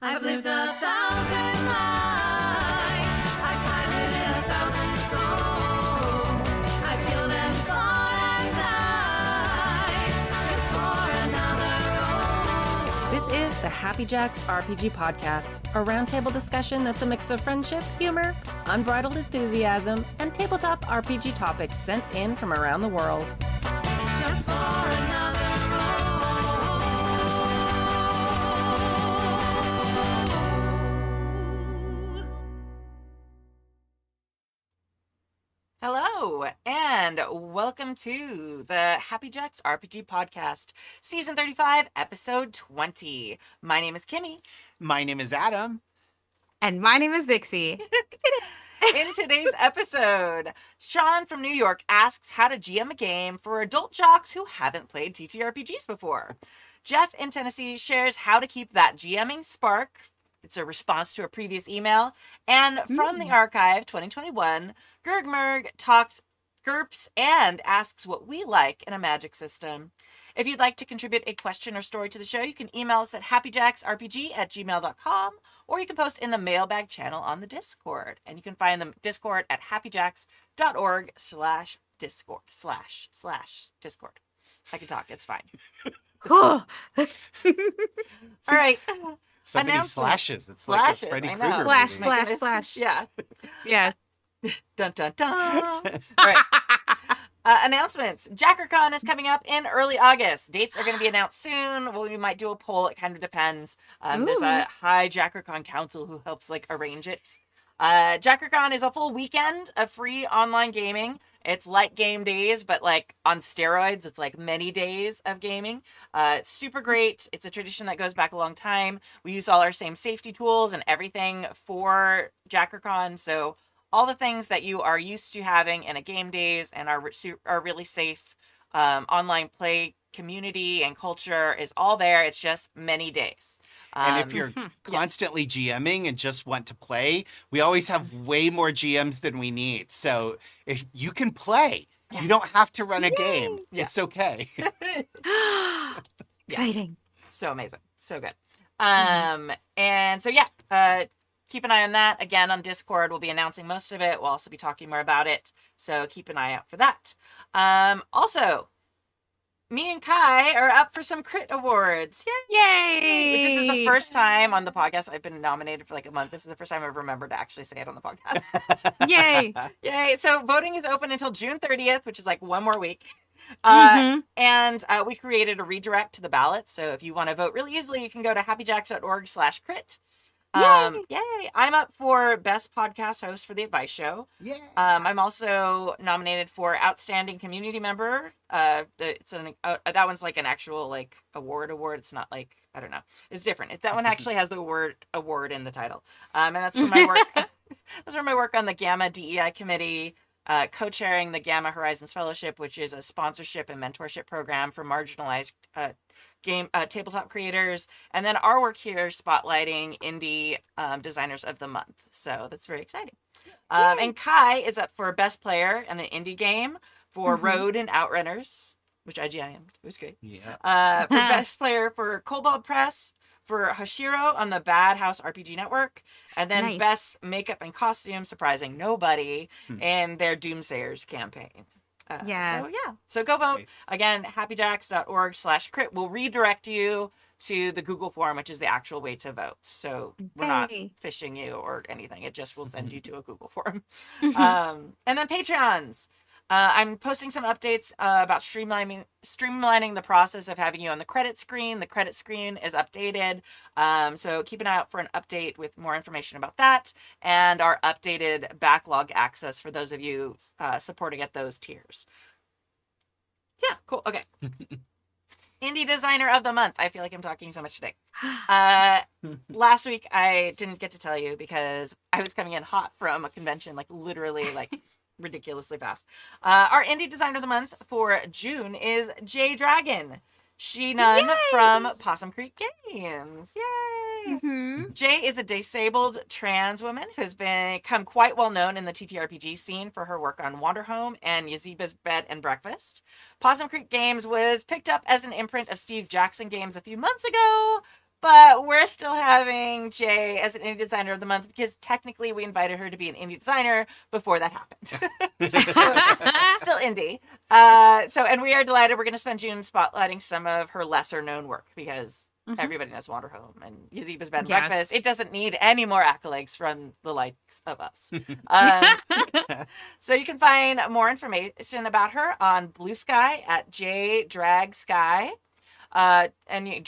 I've lived 1,000 lives. I've piloted 1,000 souls. I've killed and fought and died just for another role. This is the Happy Jacks RPG podcast, a roundtable discussion that's a mix of friendship, humor, unbridled enthusiasm, and tabletop RPG topics sent in from around the world. Just for another role. Hello, and welcome to the Happy Jacks RPG podcast, season 35, episode 20. My name is Kimmy. My name is Adam. And my name is Vixie. In today's episode, Sean from New York asks how to GM a game for adult jocks who haven't played TTRPGs before. Jeff in Tennessee shares how to keep that GMing spark. It's a response to a previous email. And from the archive 2021, Gergmerg talks GURPS and asks what we like in a magic system. If you'd like to contribute a question or story to the show, you can email us at happyjacksrpg@gmail.com, or you can post in the mailbag channel on the Discord. And you can find the Discord at happyjacks.org/Discord. I can talk, it's fine. Oh, All right. So many Announcement. slashes. It's Slashes, like a Freddy I know. Krueger Slash, movie. slash, Goodness. slash. Yeah. yes. Dun, dun, dun. All right. Announcements. JackerCon is coming up in early August. Dates are going to be announced soon. Well, we might do a poll. It kind of depends. There's a high JackerCon council who helps arrange it. JackerCon is a full weekend of free online gaming. It's like game days, but on steroids. It's many days of gaming. It's super great. It's a tradition that goes back a long time. We use all our same safety tools and everything for JackerCon. So all the things that you are used to having in a game days and are really safe online play community and culture is all there. It's just many days. And if you're constantly GMing and just want to play, we always have way more GMs than we need. So if you can play, you don't have to run a game. Yeah. It's okay. Exciting. So amazing. So good. And so, keep an eye on that. Again, on Discord, we'll be announcing most of it. We'll also be talking more about it. So keep an eye out for that. Also, me and Kai are up for some crit awards. Yay! This is the first time on the podcast I've been nominated for a month. This is the first time I've remembered to actually say it on the podcast. Yay! Yay. So voting is open until June 30th, which is one more week. Mhm. And we created a redirect to the ballot. So if you want to vote really easily, you can go to happyjacks.org/crit. Yay! I'm up for Best Podcast Host for The Advice Show. Yeah. I'm also nominated for Outstanding Community Member. That one's an actual award. It's not I don't know. It's different. That one actually has the word award in the title. And that's for my work. That's for my work on the Gamma DEI committee, co-chairing the Gamma Horizons Fellowship, which is a sponsorship and mentorship program for marginalized game tabletop creators, and then our work here spotlighting indie designers of the month. So that's very exciting. And Kai is up for best player in an indie game for Road and Outrunners, which I GM'd. It was great. Yeah. For best player for Kobold Press, for Hashiro on the Bad House RPG Network, and then Nice. best makeup and costume, surprising nobody, in their Doomsayers campaign. Yes. So go vote. Nice. Again, happyjacks.org/crit will redirect you to the Google form, which is the actual way to vote. So we're not Yay. phishing you or anything. It just will send you to a Google form. And then Patreons. I'm posting some updates about streamlining the process of having you on the credit screen. The credit screen is updated. So keep an eye out for an update with more information about that and our updated backlog access for those of you supporting at those tiers. Yeah, cool. Okay. Indie Designer of the Month. I feel like I'm talking so much today. Last week, I didn't get to tell you because I was coming in hot from a convention, literally, ridiculously fast. Our Indie Designer of the Month for June is J Dragon. She Nun from Possum Creek Games. Yay! Mhm. Jay is a disabled trans woman who's become quite well known in the TTRPG scene for her work on Wanderhome and Yazeba's Bed and Breakfast. Possum Creek Games was picked up as an imprint of Steve Jackson Games a few months ago, But we're still having Jay as an indie designer of the month because technically we invited her to be an indie designer before that happened. So, still indie. And we are delighted. We're going to spend June spotlighting some of her lesser known work because everybody knows Wander Home and Yazeba's Bed and Yes. Breakfast. It doesn't need any more accolades from the likes of us. So you can find more information about her on Blue Sky at jdragsky. And you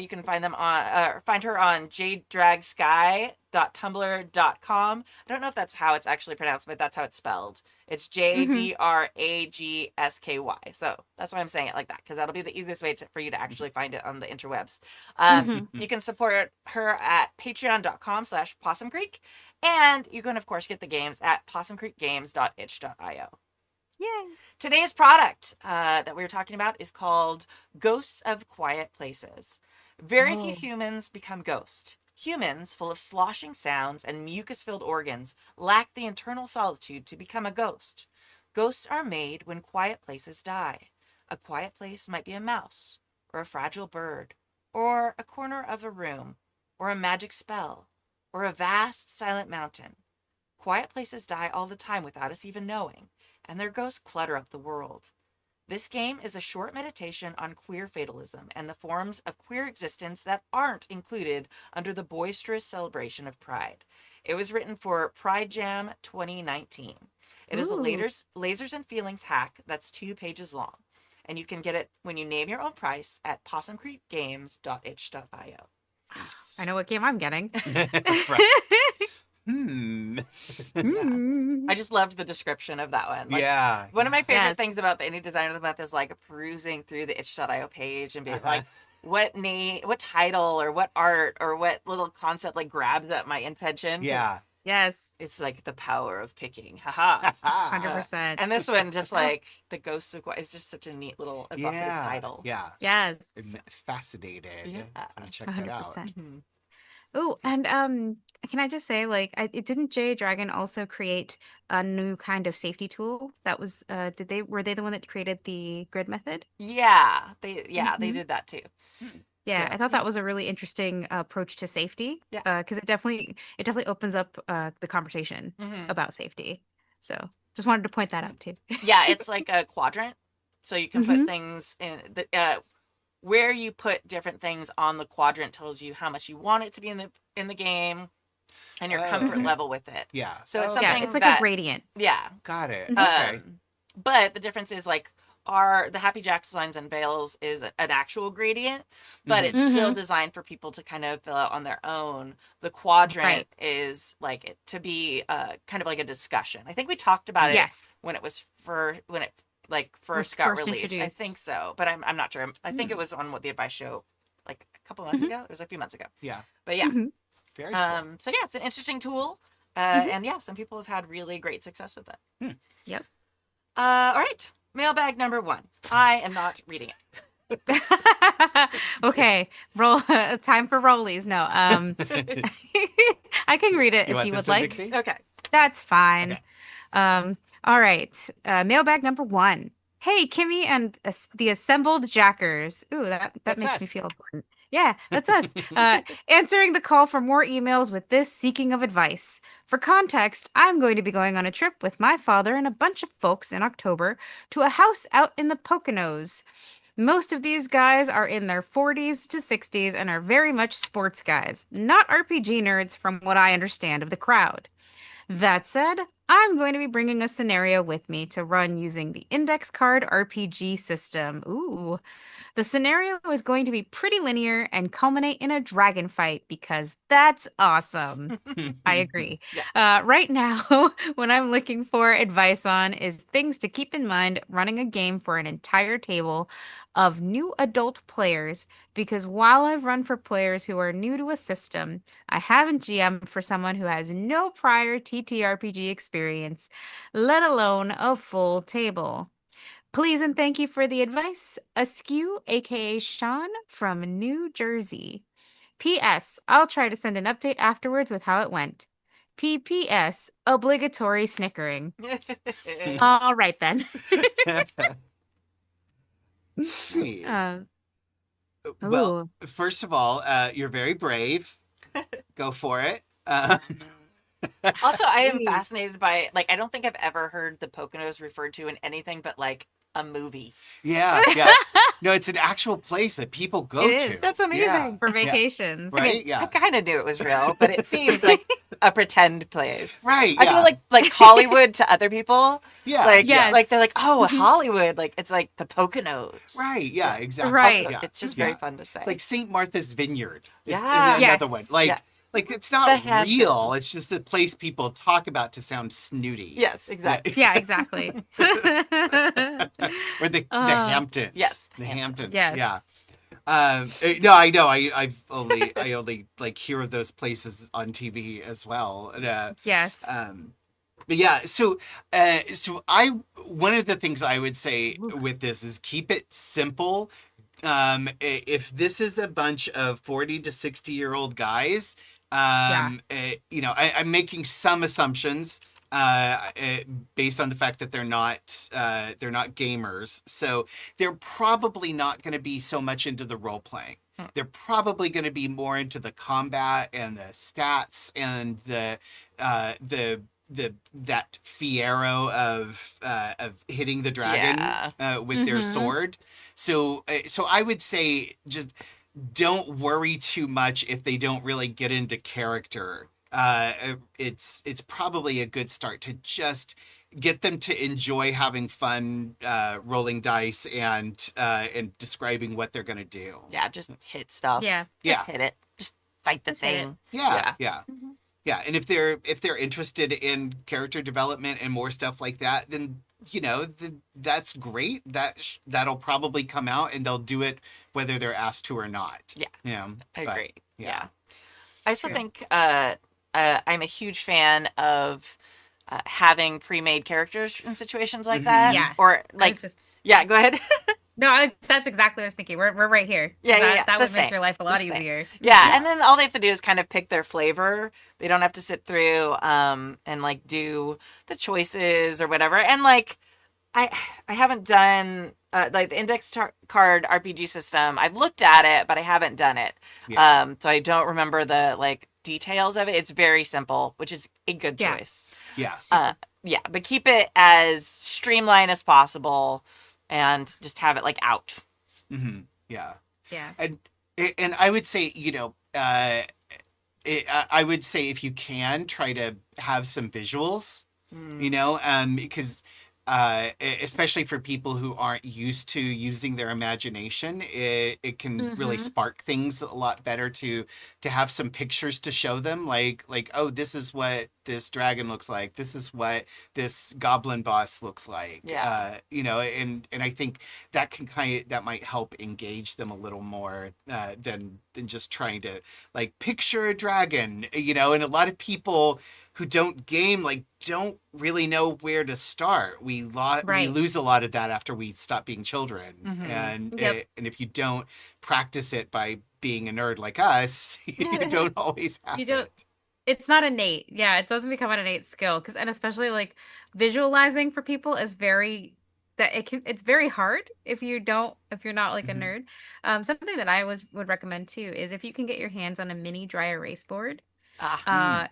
can find them on find her on jdragsky.tumblr.com. I don't know if that's how it's actually pronounced, but that's how it's spelled. It's JDRAGSKY. So that's why I'm saying it like that, because that'll be the easiest way for you to actually find it on the interwebs. You can support her at patreon.com/Possum Creek, and you can of course get the games at possumcreekgames.itch.io. Yay. Today's product that we were talking about is called Ghosts of Quiet Places. Very few humans become ghosts. Humans, full of sloshing sounds and mucus-filled organs, lack the internal solitude to become a ghost. Ghosts are made when quiet places die. A quiet place might be a mouse, or a fragile bird, or a corner of a room, or a magic spell, or a vast silent mountain. Quiet places die all the time without us even knowing, and their ghosts clutter up the world. This game is a short meditation on queer fatalism and the forms of queer existence that aren't included under the boisterous celebration of Pride. It was written for Pride Jam 2019. It is a lasers and feelings hack that's 2 pages long, and you can get it when you name your own price at possumcreekgames.itch.io. I know what game I'm getting. Right. I just loved the description of that one. Like, Yeah. one of my favorite Yes. things about the Indie Designer of the Month is like perusing through the itch.io page and being like, what name, what title, or what art, or what little concept like grabs at my attention. 'Cause Yeah. Yes. It's like the power of picking. Haha. 100%. And this one, just like the Ghosts of Quiet, it's just such a neat little evocative Yeah. title. Yeah. Yes. I'm fascinated. Yeah. I'm gonna check that out. 100%. Mhm. Oh, and can I just say, like, it didn't Jay Dragon also create a new kind of safety tool that was were they the one that created the grid method? Yeah, they Mhm. did that too. Yeah, So, I thought that was a really interesting approach to safety. Yeah. Because it definitely opens up the conversation Mhm. about safety. So just wanted to point that out too. Yeah, it's like a quadrant, so you can put Mhm. things in the where you put different things on the quadrant tells you how much you want it to be in the game and your Oh, comfort okay. level with it. Yeah. So it's Okay. Yeah, something it's like that a gradient. yeah. Got it. Mhm. Okay. But the difference is like the Happy Jacks lines and veils is an actual gradient, but it's still designed for people to kind of fill out on their own. The quadrant Right. is like it to be kind of like a discussion. I think we talked about it Yes. when it was first Was got first released. I introduced. think so, but I'm not sure. I think it was on the Advice Show like a couple months ago. It was a few months ago. Yeah. But yeah. Mhm. Very cool. So yeah, it's an interesting tool. And yeah, some people have had really great success with it. Yep. All right. Mailbag number 1. I am not reading it. Okay, roll. Time for rollies. No, I can read it You if want you this would one, like. Dixie? Okay. That's fine. Okay. All right. Mailbag number 1. Hey, Kimmy and the assembled jackers. Ooh, that That's makes me us. feel important. Yeah, that's us. Answering the call for more emails with this seeking of advice. For context, I'm going to be going on a trip with my father and a bunch of folks in October to a house out in the Poconos. Most of these guys are in their 40s to 60s and are very much sports guys, not RPG nerds from what I understand of the crowd. That said, I'm going to be bringing a scenario with me to run using the index card RPG system. Ooh. The scenario is going to be pretty linear and culminate in a dragon fight because that's awesome. I agree. Right now, what I'm looking for advice on is things to keep in mind running a game for an entire table of new adult players because while I've run for players who are new to a system, I haven't GM'd for someone who has no prior TTRPG experience, let alone a full table. Please and thank you for the advice. Askew, aka Sean from New Jersey. P.S. I'll try to send an update afterwards with how it went. P.P.S. Obligatory snickering. All right then. Nice. Well, Ooh. first of all, you're very brave. Go for it. Also, I am Jeez. fascinated by like I don't think I've ever heard the Poconos referred to in anything but like a movie. Yeah, yeah. No, it's an actual place that people go It to. is. That's amazing. Yeah, For yeah. vacations. Right? I mean, Yeah. I kind of knew it was real, but it seems like a pretend place. Right, I yeah. feel like Hollywood to other people. Yeah. Like Yes. like they're like, oh, Mhm. Hollywood. Like it's like the Poconos. Right, yeah, exactly. Right. Also, Yeah. it's just yeah. very fun to say. Like St. Martha's Vineyard. Yeah. Another Yes. one. Like, Yeah. like it's The not Hamptons. real. It's just a place people talk about to sound snooty. yes, exactly. Yeah, exactly. Or the Hamptons. Yes, The the Hamptons. Yes. Yeah. No, I know. I only like hear of those places on TV as well. And, Yes. but yeah, so one of the things I would say with this is keep it simple. If this is a bunch of 40 to 60-year-old guys, I'm making some assumptions based on the fact that they're not gamers. So they're probably not going to be so much into the role playing. They're probably going to be more into the combat and the stats and that fiero of hitting the dragon with their sword. So I would say just don't worry too much if they don't really get into character. It's probably a good start to just get them to enjoy having fun rolling dice and describing what they're gonna do. Yeah, just hit stuff. Yeah. Just hit it. Just fight the Just hit it. thing. Yeah. Mm-hmm. Yeah, and if they're interested in character development and more stuff like that, then that's great. That'll probably come out, and they'll do it whether they're asked to or not. Yeah. I but, agree. yeah. Yeah. I also True. think I'm a huge fan of having pre-made characters in situations like that. Yes. Or I like, was just- yeah, go ahead. No, that's exactly what I was thinking. We're right here. Yeah, that, yeah, That the would same. make your life a lot The same. easier. Yeah, and then all they have to do is kind of pick their flavor. They don't have to sit through and like do the choices or whatever. And like I haven't done like the index card RPG system. I've looked at it, but I haven't done it. Yeah. So I don't remember the like details of it. It's very simple, which is a good Yeah. choice. Yeah. Yeah, but keep it as streamlined as possible and just have it like out. Mm-hmm. Yeah. Yeah. And I would say, I would say if you can try to have some visuals, because especially for people who aren't used to using their imagination, it can really spark things a lot better to have some pictures to show them, like, oh, this is what this dragon looks like. This is what this goblin boss looks like. Yeah. And I think that that might help engage them a little more than just trying to like picture a dragon, and a lot of people who don't game don't really know where to start. We lose a lot of that after we stop being children. And and if you don't practice it by being a nerd like us, you don't always have it. It's not innate. Yeah, it doesn't become an innate skill and especially like visualizing for people is it's very hard if you're not like a nerd. Something that I would recommend too is if you can get your hands on a mini dry erase board.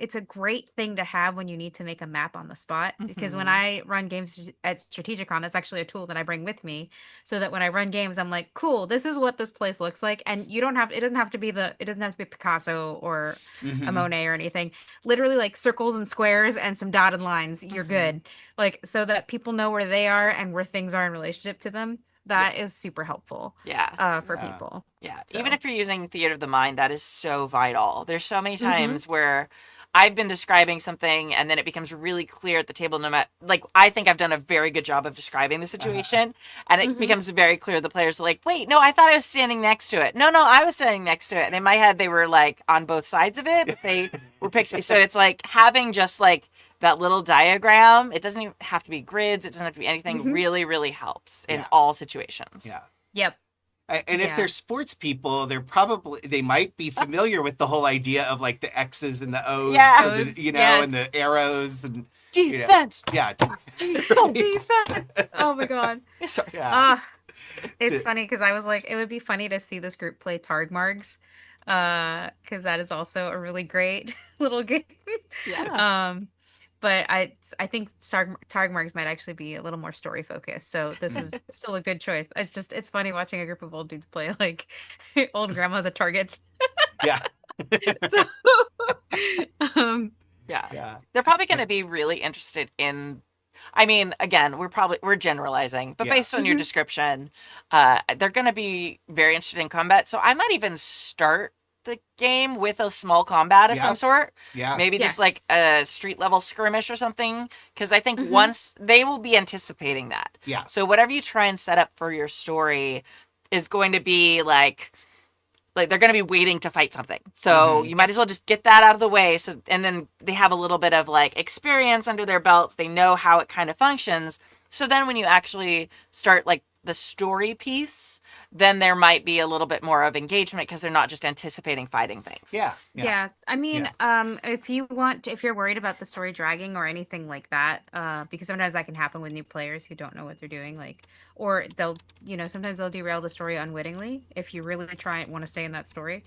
It's a great thing to have when you need to make a map on the spot, because when I run games at Strategicon, that's actually a tool that I bring with me, so that when I run games, I'm like, cool, this is what this place looks like. And it doesn't have to be Picasso or a Monet or anything. Literally like circles and squares and some dotted lines, you're good. Like, so that people know where they are and where things are in relationship to them. That is super helpful. Yeah. For people. Yeah. So. Even if you're using theater of the mind, that is so vital. There's so many times where I've been describing something and then it becomes really clear at the table, no matter, like, I think I've done a very good job of describing the situation, and it becomes very clear. The players are like, wait, no, I thought I was standing next to it. No, I was standing next to it. And in my head, they were like on both sides of it, but they were picturing. So it's like having just like that little diagram. It doesn't even have to be grids. It doesn't have to be anything. Really, really helps in all situations. Yeah. Yep. And if they're sports people, they might be familiar with the whole idea of like the X's and the O's, and and the arrows and Defense. Yeah. Defense. Oh my god. Sorry. Yeah. It's funny because I was like, it would be funny to see this group play Targmargs, because that is also a really great little game. Yeah. But I think Targmargs might actually be a little more story focused. So this is still a good choice. It's funny watching a group of old dudes play like old grandma's a target. Yeah. So, um, Yeah. Yeah. They're probably going to be really interested in. I mean, again, we're generalizing, but Yeah. based on your Mhm. description, they're going to be very interested in combat. So I might even start the game with a small combat of Yeah. some sort. Yeah. Maybe just like Yes. a street level skirmish or something. Because I think Mhm. once they will be anticipating that. Yeah. So whatever you try and set up for your story is going to be like they're going to be waiting to fight something. So Mhm. you might as well just get that out of the way. So, and then they have a little bit of like experience under their belts. They know how it kind of functions. So then when you actually start like the story piece, then there might be a little bit more of engagement because they're not just anticipating fighting things. Yeah. Yeah. Yeah, I mean, Yeah. if if you're worried about the story dragging or anything like that, because sometimes that can happen with new players who don't know what they're doing, like, or sometimes they'll derail the story unwittingly if you really try and want to stay in that story.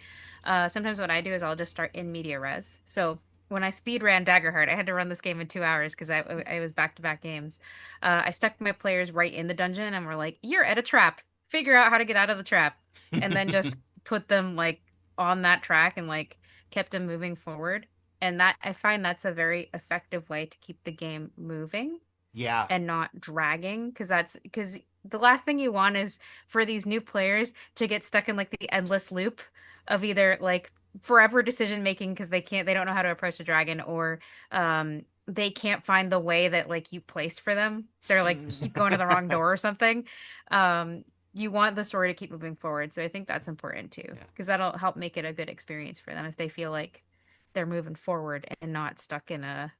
Sometimes what I do is I'll just start in media res. So when I speed ran Daggerheart, I had to run this game in 2 hours because I was back to back games. I stuck my players right in the dungeon and we're like, "You're at a trap. Figure out how to get out of the trap," and then just put them like on that track and like kept them moving forward. And that I find that's a very effective way to keep the game moving Yeah. and not dragging because the last thing you want is for these new players to get stuck in like the endless loop of either like forever decision making because they don't know how to approach a dragon, or they can't find the way that like you placed for them. They're like keep going to the wrong door or something. You want the story to keep moving forward, so I think that's important too, because that'll help make it a good experience for them if they feel like they're moving forward and not stuck in a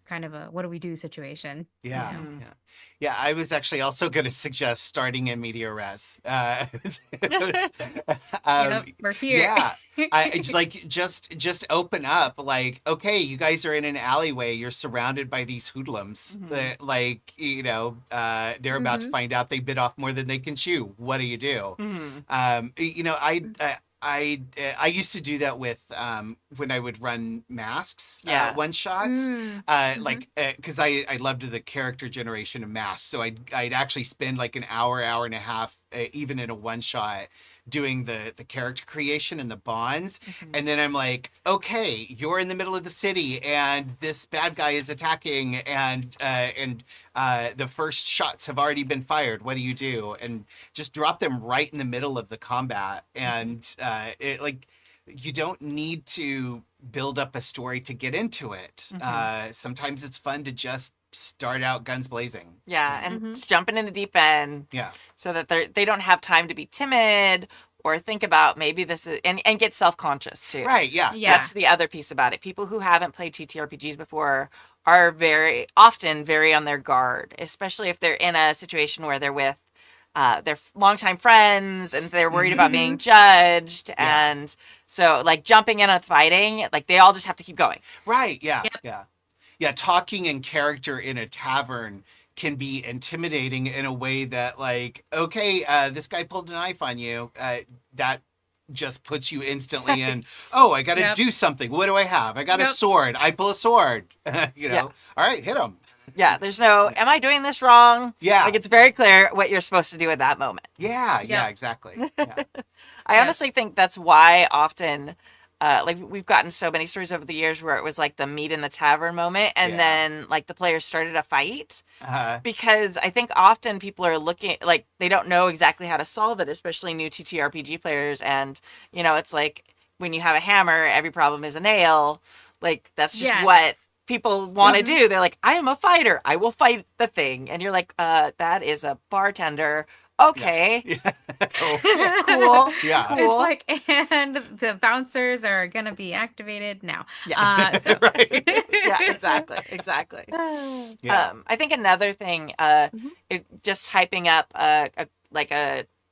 kind of a what do we do situation. Yeah, Mhm. yeah, yeah. I was actually also going to suggest starting in media res. Yep, we're here. Yeah, it's like just open up. Like, okay, you guys are in an alleyway. You're surrounded by these hoodlums. Mhm. That, like, they're about to Mhm. find out they bit off more than they can chew. What do you do? Mhm. I used to do that with when I would run masks, Yeah. one shots, Mm. like because I loved the character generation of masks, so I'd actually spend like an hour and a half, even in a one shot, doing the character creation and the bonds, and then I'm like, okay, you're in the middle of the city and this bad guy is attacking, and the first shots have already been fired. What do you do? And just drop them right in the middle of the combat, and you don't need to build up a story to get into it. Sometimes it's fun to just start out guns blazing. Yeah, and Mhm. just jumping in the deep end Yeah. so that they don't have time to be timid or think about maybe this is and get self-conscious too. Right. Yeah. Yeah. That's the other piece about it. People who haven't played TTRPGs before are very often very on their guard, especially if they're in a situation where they're with their longtime friends and they're worried about being judged. And so like jumping in and fighting, like they all just have to keep going. Right. Yeah. Yep. Yeah. Yeah. Talking in character in a tavern can be intimidating in a way that, like, okay, this guy pulled a knife on you. That just puts you instantly in, oh, I got to Yep. do something. What do I have? I got a Yep. sword. I pull a sword. Yeah. All right, hit him. Yeah, there's no, am I doing this wrong? Yeah. Like it's very clear what you're supposed to do at that moment. Yeah. Yep. Yeah. Exactly. Yeah. I Yep. honestly think that's why often, like we've gotten so many stories over the years where it was like the meet in the tavern moment, and Yeah. then like the players started a fight, Uh, because I think often people are looking like they don't know exactly how to solve it, especially new TTRPG players, and it's like when you have a hammer, every problem is a nail. Like that's just Yes. what people want to Mhm. do. They're like, I am a fighter. I will fight the thing, and you're like, that is a bartender. Okay, yeah. cool. Yeah. Cool. It's like, and the bouncers are gonna be activated now. Yeah. So. Right. Yeah, exactly. Yeah. I think another thing, just hyping up a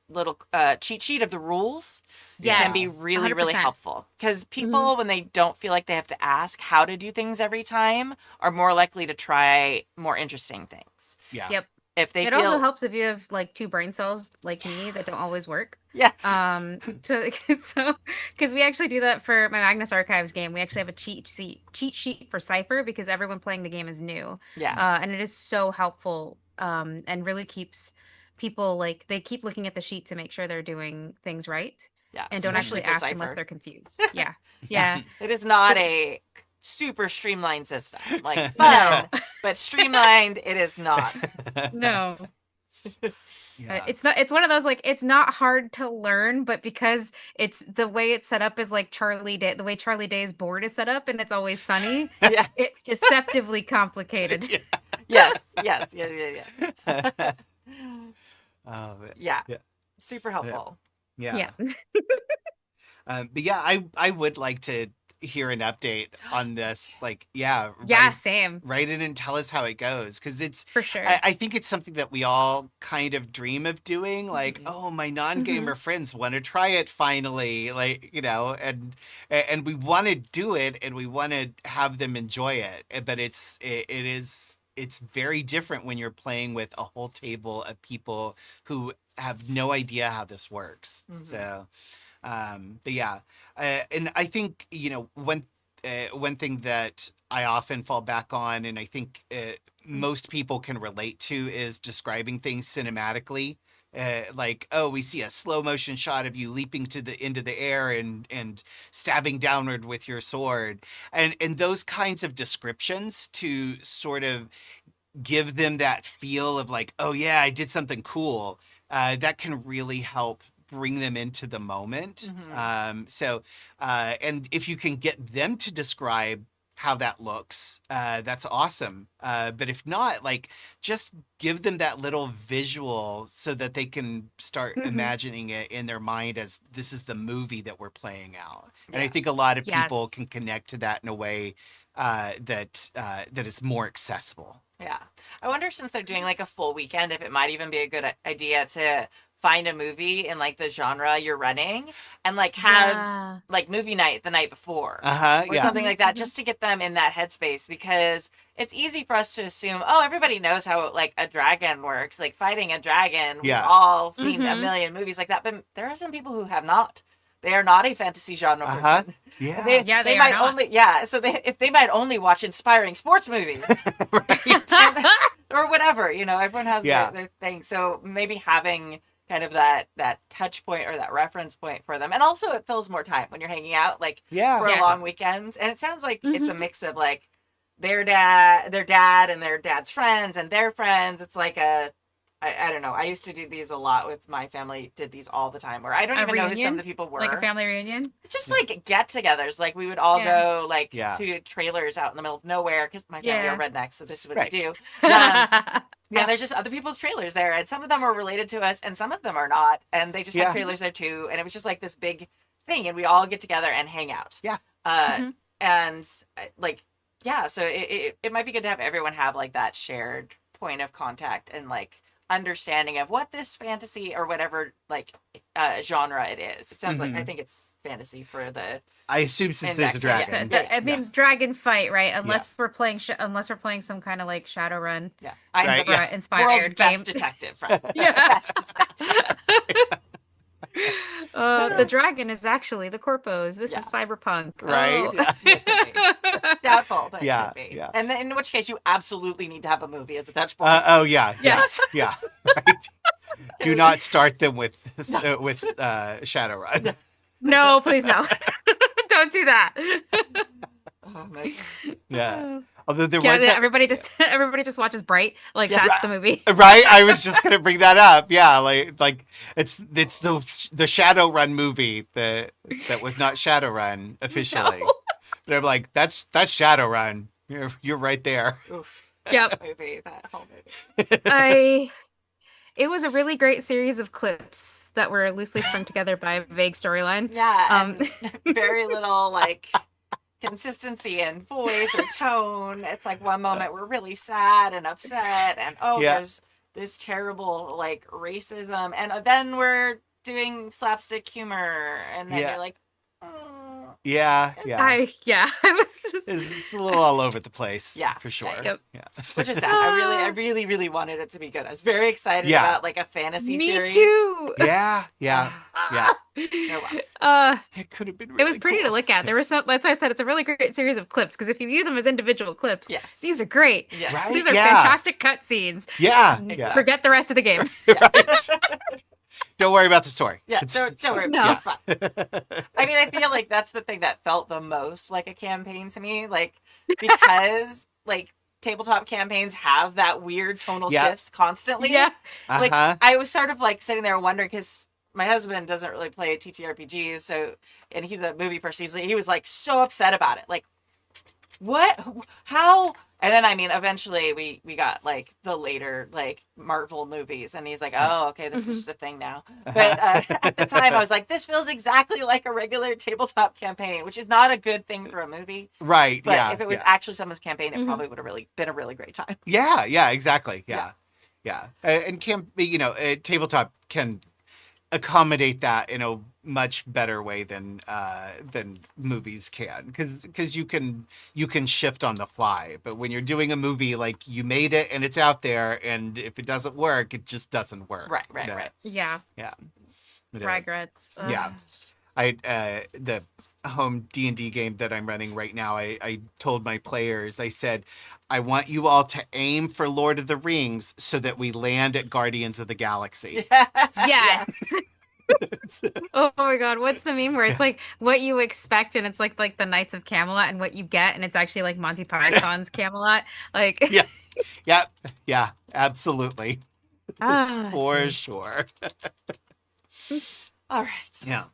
little cheat sheet of the rules Yes. can be really, really 100%. helpful. Because people, when they don't feel like they have to ask how to do things every time, are more likely to try more interesting things. Yeah. Yep. if they It feel also helps if you have like two brain cells like me that don't always work. yes, So because we actually do that for my Magnus Archives game. We actually have a cheat sheet for Cypher because everyone playing the game is new. yeah, And it is so helpful. And really keeps people like they keep looking at the sheet to make sure they're doing things right yeah, and don't especially actually for ask unless Cypher. they're confused. Yeah. Yeah. It is not a super streamlined system, like No. fun, but streamlined it is not. No. Yeah. It's one of those like it's not hard to learn, but because it's the way it's set up is like the way Charlie Day's board is set up and it's always sunny, Yeah. it's deceptively complicated. Yes. Yeah. Oh, but- Yeah. Yeah. Super helpful. Yeah. Yeah. But yeah, I would like to hear an update on this. Like, yeah. Yeah, same. Write it and tell us how it goes. Because it's, For sure. I think it's something that we all kind of dream of doing. Like, Mhm. oh, my non-gamer friends want to try it finally. Like, you know, and we want to do it and we want to have them enjoy it. But it's very different when you're playing with a whole table of people who have no idea how this works. Mhm. So, but yeah, and I think, you know, one thing that I often fall back on, and I think most people can relate to, is describing things cinematically. Like, oh, we see a slow motion shot of you leaping into the air and stabbing downward with your sword, and those kinds of descriptions to sort of give them that feel of like, oh yeah, I did something cool. That can really help bring them into the moment. Mhm. And if you can get them to describe how that looks, that's awesome. But if not, like, just give them that little visual so that they can start imagining it in their mind as this is the movie that we're playing out. And I Yeah. think a lot of people Yes. can connect to that in a way that is more accessible. Yeah. I wonder, since they're doing like a full weekend, if it might even be a good idea to find a movie in like the genre you're running and like have Yeah. like movie night the night before. Or Yeah. something like that, just to get them in that headspace, because it's easy for us to assume, oh, everybody knows how like a dragon works, like fighting a dragon. Yeah. We've all seen a Mhm. million movies like that, but there are some people who have not. They are not a fantasy genre person. Yeah. Yeah, they are might not. only so if they might only watch inspiring sports movies or whatever, you know, everyone has Yeah. their thing. So maybe having kind of that touch point or that reference point for them, and also it fills more time when you're hanging out, like Yeah. for Yes. a long weekend. And it sounds like it's a Mhm. mix of like their dad and their dad's friends and their friends. It's like I don't know. I used to do these a lot with my family. Did these all the time, where I don't A even know who some reunion? of the people were. Like a family reunion. It's just like get-togethers. Like we would all Yeah. go like Yeah. to trailers out in the middle of nowhere, because my family Yeah. are rednecks, so this is what Right. we do. Yeah. And there's just other people's trailers there, and some of them are related to us, and some of them are not, and they just Yeah. have trailers there too. And it was just like this big thing, and we all get together and hang out. Yeah. Mhm. And like, yeah, so it might be good to have everyone have like that shared point of contact and like understanding of what this fantasy or whatever like genre it is. It sounds like, I Mhm. think it's fantasy for the I assume since there's a Index, yeah. dragon. Yeah. I mean, dragon fight, right? Unless we're playing some kind of like Shadowrun yeah Right, yeah. inspired world's game. best detective, right? Yeah. Best detective. The dragon is actually the corpos. This Yeah. is cyberpunk. Right? Oh. Yeah. Doubtful, but Yeah, could be. yeah. And then in which case you absolutely need to have a movie as a touch point. Oh yeah. Yes. Yeah. Right. Do not start them with Shadowrun. No, please no. Don't do that. Oh, my Yeah. Although there Yeah, was that, everybody just watches Bright. Like Yeah. that's the movie. right. I was just gonna bring that up. Yeah, like it's the Shadowrun movie that was not Shadowrun officially. No. But I'm like, that's Shadowrun. You're right there. Oof. Yep. Movie, that whole movie. It was a really great series of clips that were loosely strung together by a vague storyline. Yeah, and very little like consistency in voice or tone. It's like one moment we're really sad and upset, and Yeah. there's this terrible like racism, and then we're doing slapstick humor, and then Yeah. you're like, oh. Yeah. Yeah. I was just, It's a little all over the place. Yeah, For sure. yep. Yeah. Which is sad. I really wanted it to be good. I was very excited Yeah. about like a fantasy Me series. too. Yeah. Yeah. Yeah. Oh, wow. It could have been really It was pretty to cool. look at. There was some. That's why I said it's a really great series of clips because if you view them as individual clips, Yes. these are great. Yeah. Right? These are Yeah. fantastic cutscenes. Yeah. Exactly. Yeah. Forget the rest of the game. Don't worry about the story. Yeah, It's- don't worry. No. It's fine. I mean, I feel like that's the thing that felt the most like a campaign to me, like because like tabletop campaigns have that weird tonal Yeah. shifts constantly. Yeah. Like Uh-huh. I was sort of like sitting there wondering because my husband doesn't really play TTRPGs, so and he's a movie person. He was like so upset about it, like what, how, and then I mean, eventually we got like the later like Marvel movies, and he's like, oh, okay, this is just a thing now. But at the time, I was like, this feels exactly like a regular tabletop campaign, which is not a good thing for a movie. Right. But yeah. if it was yeah. actually someone's campaign, it Mhm. probably would have really been a really great time. Yeah, yeah, exactly. Yeah. Yeah. And tabletop can accommodate that in a much better way than movies can because you can shift on the fly. But when you're doing a movie, like you made it and it's out there, and if it doesn't work, it just doesn't work. Right. Yeah. Yeah. But, Regrets. Ugh. yeah. The home D&D game that I'm running right now, I told my players, I said, I want you all to aim for Lord of the Rings so that we land at Guardians of the Galaxy. Yes. Oh my god, what's the meme where it's like what you expect and it's like the Knights of Camelot and what you get and it's actually like Monty Python's Camelot. Like Yeah. Yeah, absolutely. For geez. sure. All right. Yeah.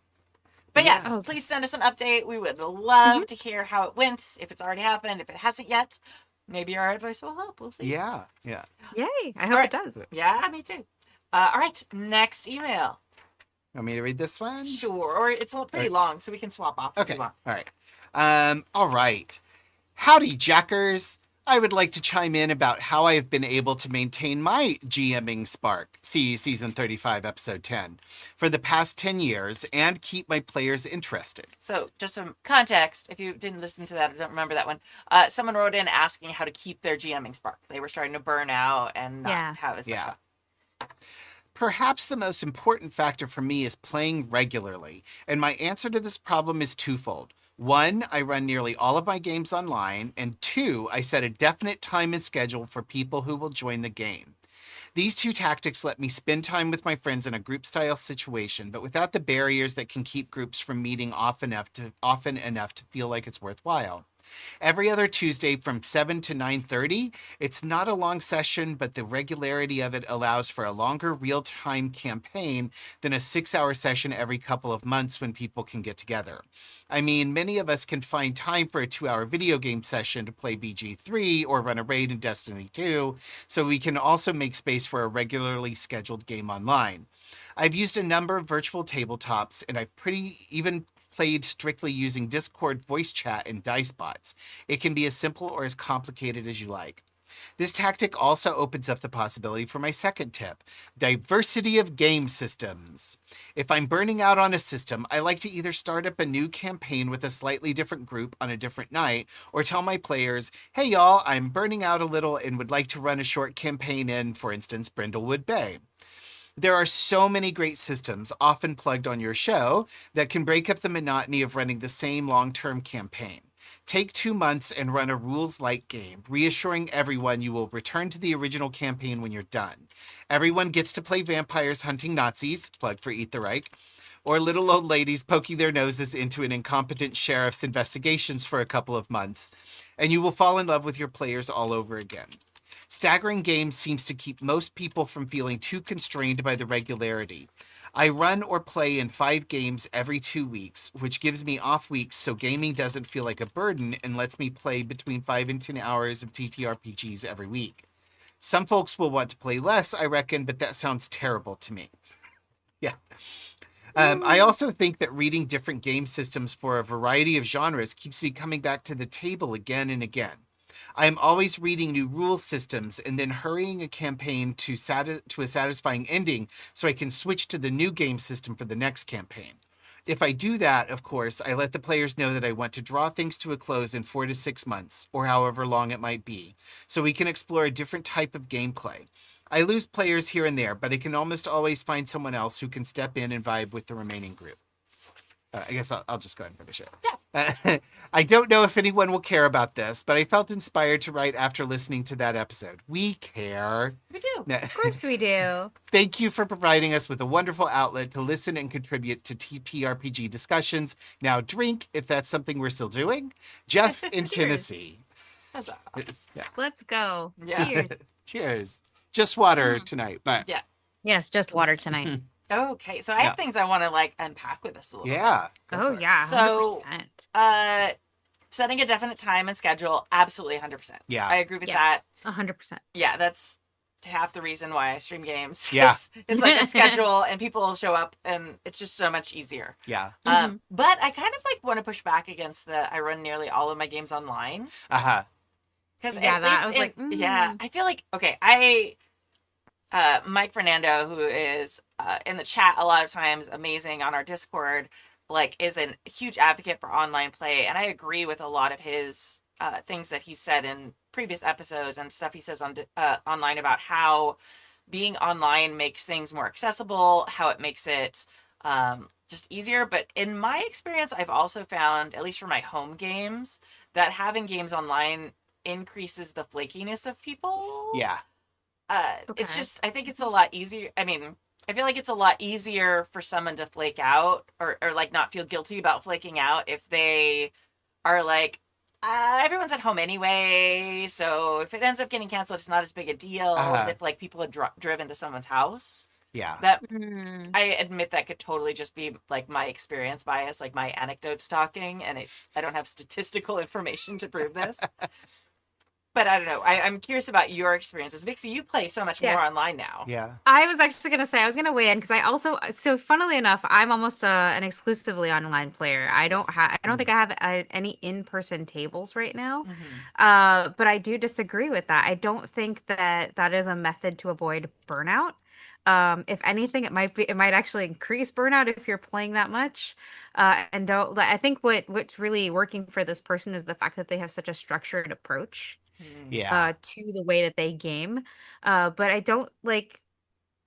But yes, Yeah. please send us an update. We would love to hear how it went, if it's already happened, if it hasn't yet. Maybe our advice will help. We'll see. Yeah. Yeah. Yay. I hope Alright. it does. Yeah, me too. All right, next email. Want me to read this one? Sure. Or it's pretty long, so we can swap off if Okay. you want. All right. All right. Howdy, Jackers. I would like to chime in about how I have been able to maintain my GMing spark, see season 35, episode 10, for the past 10 years and keep my players interested. So, just some context, if you didn't listen to that or don't remember that one, someone wrote in asking how to keep their GMing spark. They were starting to burn out and not Yeah. have as much Yeah. fun. Perhaps the most important factor for me is playing regularly, and my answer to this problem is twofold. One, I run nearly all of my games online, and two, I set a definite time and schedule for people who will join the game. These two tactics let me spend time with my friends in a group-style situation, but without the barriers that can keep groups from meeting often enough to feel like it's worthwhile. Every other Tuesday from 7 to 9:30, it's not a long session, but the regularity of it allows for a longer real-time campaign than a 6-hour session every couple of months when people can get together. I mean, many of us can find time for a 2-hour video game session to play BG3 or run a raid in Destiny 2, so we can also make space for a regularly scheduled game online. I've used a number of virtual tabletops, and I've even played strictly using Discord voice chat and dice bots. It can be as simple or as complicated as you like. This tactic also opens up the possibility for my second tip, diversity of game systems. If I'm burning out on a system, I like to either start up a new campaign with a slightly different group on a different night, or tell my players, hey y'all, I'm burning out a little and would like to run a short campaign in, for instance, Brindlewood Bay. There are so many great systems, often plugged on your show, that can break up the monotony of running the same long-term campaign. Take 2 months and run a rules-light game, reassuring everyone you will return to the original campaign when you're done. Everyone gets to play vampires hunting Nazis, plug for Eat the Reich, or little old ladies poking their noses into an incompetent sheriff's investigations for a couple of months, and you will fall in love with your players all over again. Staggering games seems to keep most people from feeling too constrained by the regularity. I run or play in 5 games every 2 weeks, which gives me off weeks so gaming doesn't feel like a burden and lets me play between 5 and 10 hours of TTRPGs every week. Some folks will want to play less, I reckon, but that sounds terrible to me. Yeah. I also think that reading different game systems for a variety of genres keeps me coming back to the table again and again. I am always reading new rules systems and then hurrying a campaign to a satisfying ending so I can switch to the new game system for the next campaign. If I do that, of course, I let the players know that I want to draw things to a close in 4 to 6 months, or however long it might be, so we can explore a different type of gameplay. I lose players here and there, but I can almost always find someone else who can step in and vibe with the remaining group. I guess I'll just go ahead and finish it. Yeah. I don't know if anyone will care about this, but I felt inspired to write after listening to that episode. We care. We do. Of course we do. Thank you for providing us with a wonderful outlet to listen and contribute to TTRPG discussions. Now drink, if that's something we're still doing. Jeff in Cheers. Tennessee. Huzzah. Yeah. Let's go. Yeah. Cheers. Cheers. Just water tonight, but Yeah. Yes, just water tonight. Okay, so I have things I want to like unpack with us a little bit. yeah. go Oh for it. yeah, So, 100%. Setting a definite time and schedule, absolutely 100%. Yeah. I agree with that. Yes, 100%. Yeah, that's half the reason why I stream games. 'Cause Yeah. It's like a schedule and people show up and it's just so much easier. Yeah. But I kind of like want to push back against I run nearly all of my games online. Uh-huh. Because Yeah, at that- least I was like, yeah, I feel like, okay, Mike Fernando, who is in the chat a lot of times, amazing on our Discord, like is a huge advocate for online play, and I agree with a lot of his things that he said in previous episodes and stuff he says on online about how being online makes things more accessible, how it makes it just easier. But in my experience, I've also found, at least for my home games, that having games online increases the flakiness of people. Yeah. It's Okay. just, I think it's a lot easier. I mean, I feel like it's a lot easier for someone to flake out or like not feel guilty about flaking out if they are like, everyone's at home anyway, so if it ends up getting canceled, it's not as big a deal as if like people had driven to someone's house. Yeah. That Mm. I admit that could totally just be like my experience bias, like my anecdotes talking, and I don't have statistical information to prove this. But I don't know. I'm curious about your experiences. Vixie, you play so much Yeah. more online now. Yeah. I was actually going to say, I was going to weigh in because I also, so funnily enough, I'm almost an exclusively online player. I don't think I have any in-person tables right now. But I do disagree with that. I don't think that that is a method to avoid burnout. If anything, it might actually increase burnout if you're playing that much. And don't, I think what's really working for this person is the fact that they have such a structured approach Yeah. to the way that they game. But I don't like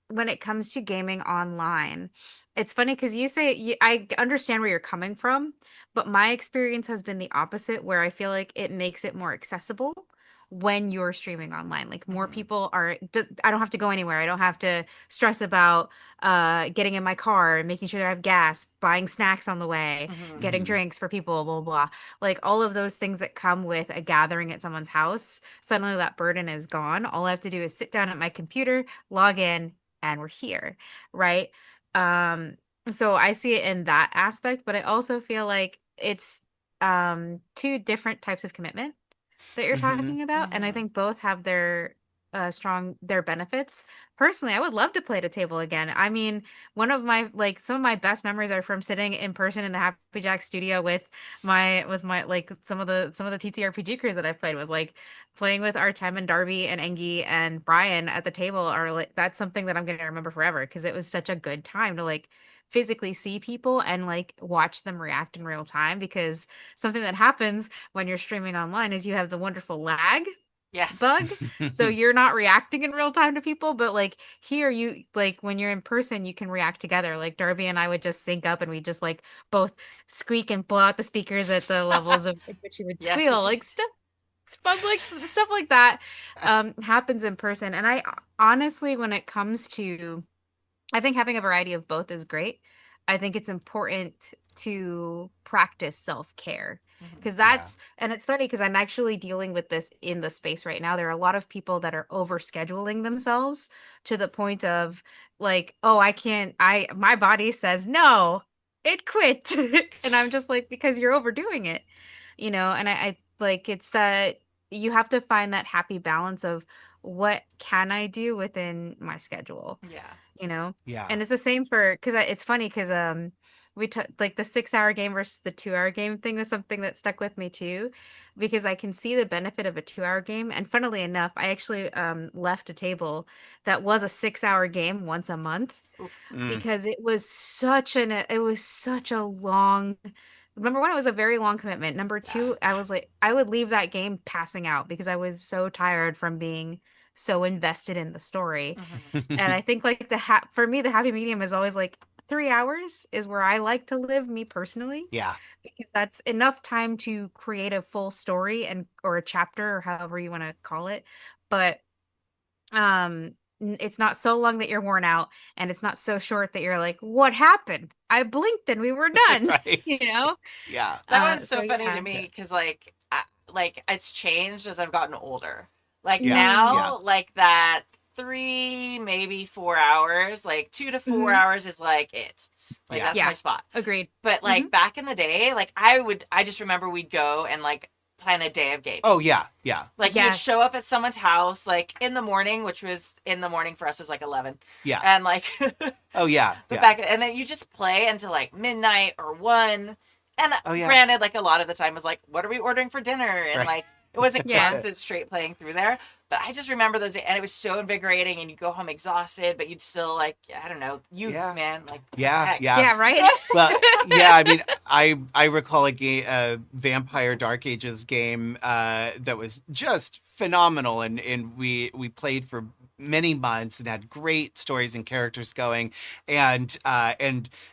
when it comes to gaming online. It's funny because I understand where you're coming from, but my experience has been the opposite, where I feel like it makes it more accessible when you're streaming online. Like more people I don't have to go anywhere. I don't have to stress about getting in my car and making sure that I have gas, buying snacks on the way, getting drinks for people, blah, blah, blah. Like all of those things that come with a gathering at someone's house, suddenly that burden is gone. All I have to do is sit down at my computer, log in, and we're here, right? So I see it in that aspect, but I also feel like it's two different types of commitment that you're talking about, and I think both have their their benefits. Personally, I would love to play at a table again. I mean, one of my some of my best memories are from sitting in person in the Happy Jack studio with my like some of the TTRPG crews that I've played with, like playing with Artem and Darby and Engie and Brian at the table are like, that's something that I'm going to remember forever because it was such a good time to like physically see people and like watch them react in real time, because something that happens when you're streaming online is you have the wonderful lag bug. So you're not reacting in real time to people, but like here you like when you're in person you can react together. Like Darby and I would just sync up and we just like both squeak and blow out the speakers at the levels of which you would Yes, squeal. it- Like stuff like that happens in person. And I honestly, when it comes to, I think having a variety of both is great. I think it's important to practice self-care because that's, and it's funny because I'm actually dealing with this in the space right now. There are a lot of people that are over scheduling themselves to the point of like, oh, my body says no, it quit. And I'm just like, because you're overdoing it, and I like, it's that you have to find that happy balance of what can I do within my schedule, Yeah. Yeah. and it's the same for, because it's funny because like the 6-hour game versus the 2-hour game thing was something that stuck with me too, because I can see the benefit of a 2-hour game. And funnily enough, I actually left a table that was a 6-hour game once a month because it was such a long. Number one, it was a very long commitment. Number two, I was like, I would leave that game passing out because I was so tired from being so invested in the story. And I think like for me, the happy medium is always like 3 hours is where I like to live, me personally, Yeah. because that's enough time to create a full story or a chapter or however you want to call it. But it's not so long that you're worn out, and it's not so short that you're like, what happened? I blinked and we were done. Right. You know? Yeah. That one's so funny yeah. to me because like it's changed as I've gotten older. Like Yeah. now, Yeah. like that 3 maybe 4 hours, like 2 to 4 hours is like it. Like Yeah. that's Yeah. my spot. Agreed. But like back in the day, like I just remember we'd go and like plan a day of gaming. Oh yeah. Yeah. Like you'd Yes. show up at someone's house like in the morning, which was in the morning for us was like 11. Yeah. And like Oh yeah. but Yeah. back and then you just play until like midnight or 1. And Oh, yeah. granted, like a lot of the time was like, what are we ordering for dinner? And Right. like it wasn't Yeah. constant straight playing through there. But I just remember those days, and it was so invigorating, and you go home exhausted, but you'd still like, I don't know, youth, Yeah. man. Like Yeah. heck. Yeah. Yeah, right? Well, yeah, I mean, I recall a Vampire Dark Ages game that was just phenomenal, and we played for many months and had great stories and characters going, and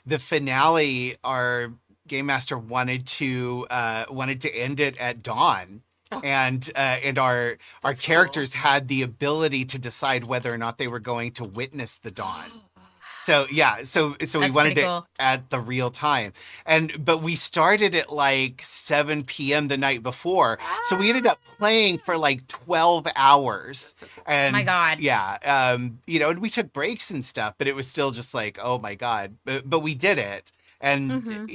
the finale, our game master wanted to end it at dawn. And our That's characters had the ability to decide whether or not they were going to witness the dawn. So yeah, so we That's wanted pretty it cool. at the real time, but we started at like 7 p.m. the night before, so we ended up playing for like 12 hours. That's so cool. And My God. yeah, and we took breaks and stuff, but it was still just like, oh my God, but we did it, and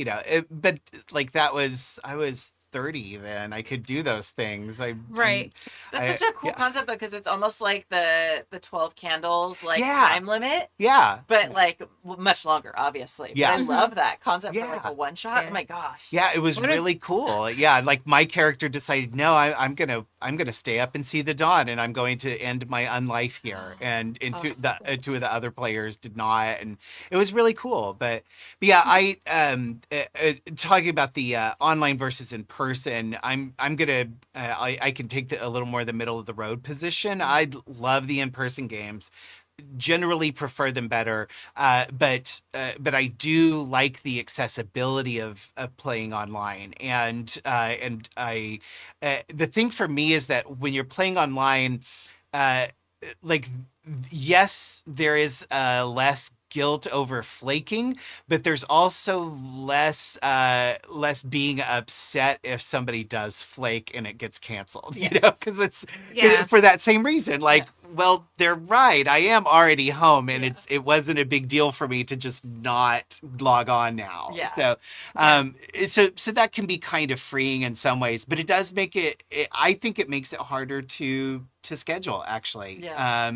but like I was 30 then. I could do those things. Right. That's such a cool concept though, because it's almost like the 12 candles like Yeah. time limit, Yeah. but like much longer, obviously. Yeah. But I love that concept for like Yeah. a one shot. Yeah. Oh my gosh. Yeah, it was What a- really cool. Yeah, like my character decided, no, I'm gonna stay up and see the dawn, and I'm going to end my unlife here. And two of the other players did not, and it was really cool. But yeah, I talking about the online versus in person. I'm gonna I can take a little more the middle of the road position. I love the in person games. Generally prefer them better, but I do like the accessibility of playing online, and I the thing for me is that when you're playing online, like yes, there is less guilt over flaking, but there's also less being upset if somebody does flake and it gets canceled. Yes. You know, because it's Yeah. for that same reason. Like, well, they're right. I am already home, and Yeah. it wasn't a big deal for me to just not log on now. Yeah. So that can be kind of freeing in some ways, but it does make it I think it makes it harder to schedule, actually. Yeah.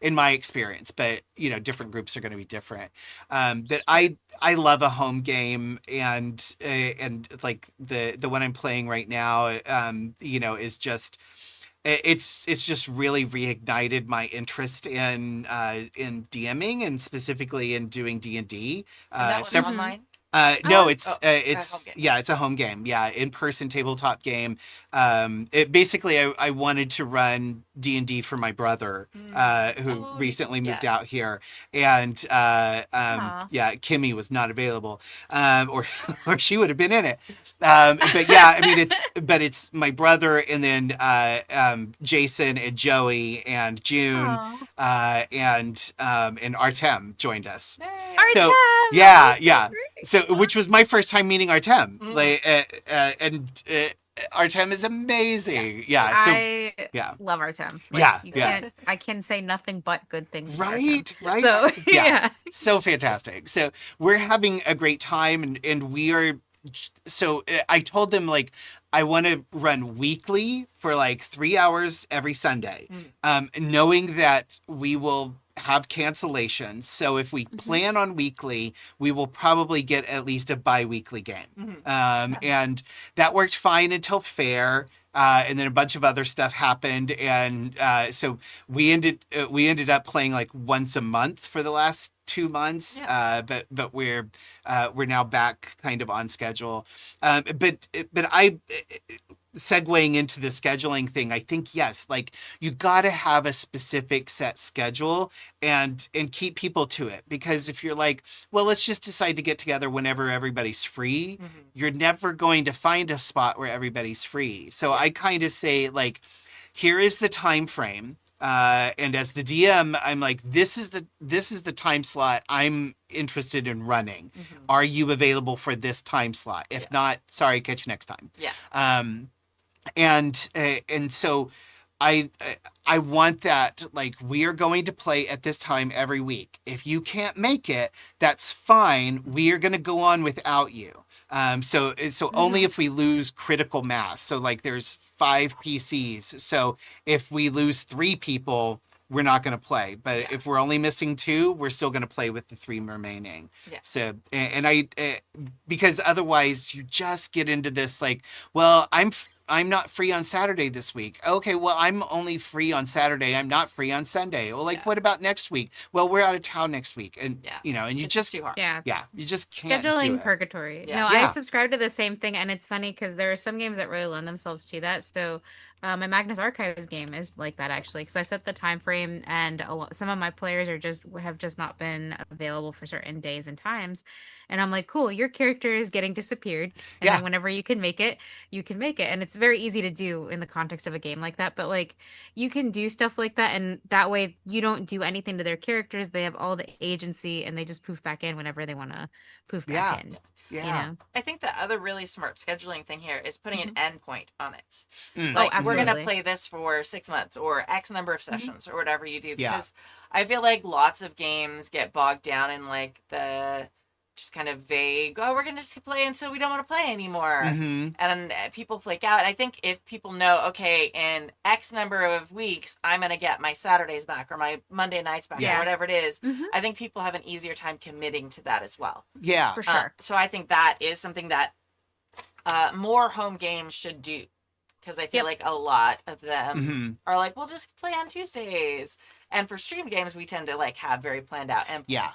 In my experience, but different groups are going to be different. That I love a home game, and like the one I'm playing right now, is just. It's just really reignited my interest in DMing, and specifically in doing D&D. And that was online. No, it's home game. it's a home game. Yeah, in-person tabletop game. It basically I wanted to run D&D for my brother, who recently moved out here, and Kimmy was not available, or she would have been in it. But yeah, I mean it's my brother, and then Jason and Joey and June, and Artem joined us. So yeah. So, which was my first time meeting Artem, Artem is amazing. Yeah. So, I yeah. love Artem. I can say nothing but good things. about Artem. Right. So yeah. So fantastic. So we're having a great time, and we are. So I told them, like, I want to run weekly for like 3 hours every Sunday, knowing that we will have cancellations. So if we plan on weekly, we will probably get at least a bi-weekly game. And that worked fine until fair. And then a bunch of other stuff happened. And so we ended up playing like once a month for the last 2 months, Yeah. but we're now back kind of on schedule. But I segueing into the scheduling thing, I think yes, like you got to have a specific set schedule and keep people to it, because if you're like, well, let's just decide to get together whenever everybody's free, you're never going to find a spot where everybody's free. So I kind of say, like, here is the time frame. And as the DM, I'm like, this is the time slot I'm interested in running. Are you available for this time slot? If not, sorry, catch you next time. Yeah. And so I want that, like, we are going to play at this time every week. If you can't make it, that's fine. We are going to go on without you. So only if we lose critical mass. So like there's 5 PCs. So if we lose 3 people, we're not going to play. But if we're only missing 2, we're still going to play with the 3 remaining. Yeah. So, and because otherwise you just get into this, like, well, I'm not free on Saturday this week. Okay, well, I'm only free on Saturday. I'm not free on Sunday. Well, like, what about next week? Well, we're out of town next week. And, and you It's just, too hard. Yeah. you just can't do Scheduling it. purgatory. Yeah. No, Yeah. I subscribe to the same thing, and it's funny because there are some games that really lend themselves to that. So my Magnus Archives game is like that, actually, because I set the time frame, and some of my players have just not been available for certain days and times, and I'm like, cool, your character is getting disappeared, and then whenever you can make it, you can make it, and it's very easy to do in the context of a game like that. But like, you can do stuff like that, and that way you don't do anything to their characters. They have all the agency, and they just poof back in whenever they want to poof back in. Yeah. You know? I think the other really smart scheduling thing here is putting an endpoint on it. Mm. Like, we're going to absolutely. play this for 6 months or X number of sessions or whatever you do. Yeah. Because I feel like lots of games get bogged down in like the just kind of vague, oh, we're going to just play until we don't want to play anymore. And people flake out. And I think if people know, okay, in X number of weeks, I'm going to get my Saturdays back or my Monday nights back or whatever it is, I think people have an easier time committing to that as well. Yeah. For sure. So I think that is something that more home games should do. Because I feel like a lot of them are like, we'll just play on Tuesdays. And for stream games, we tend to like have very planned out endpoints. Yeah.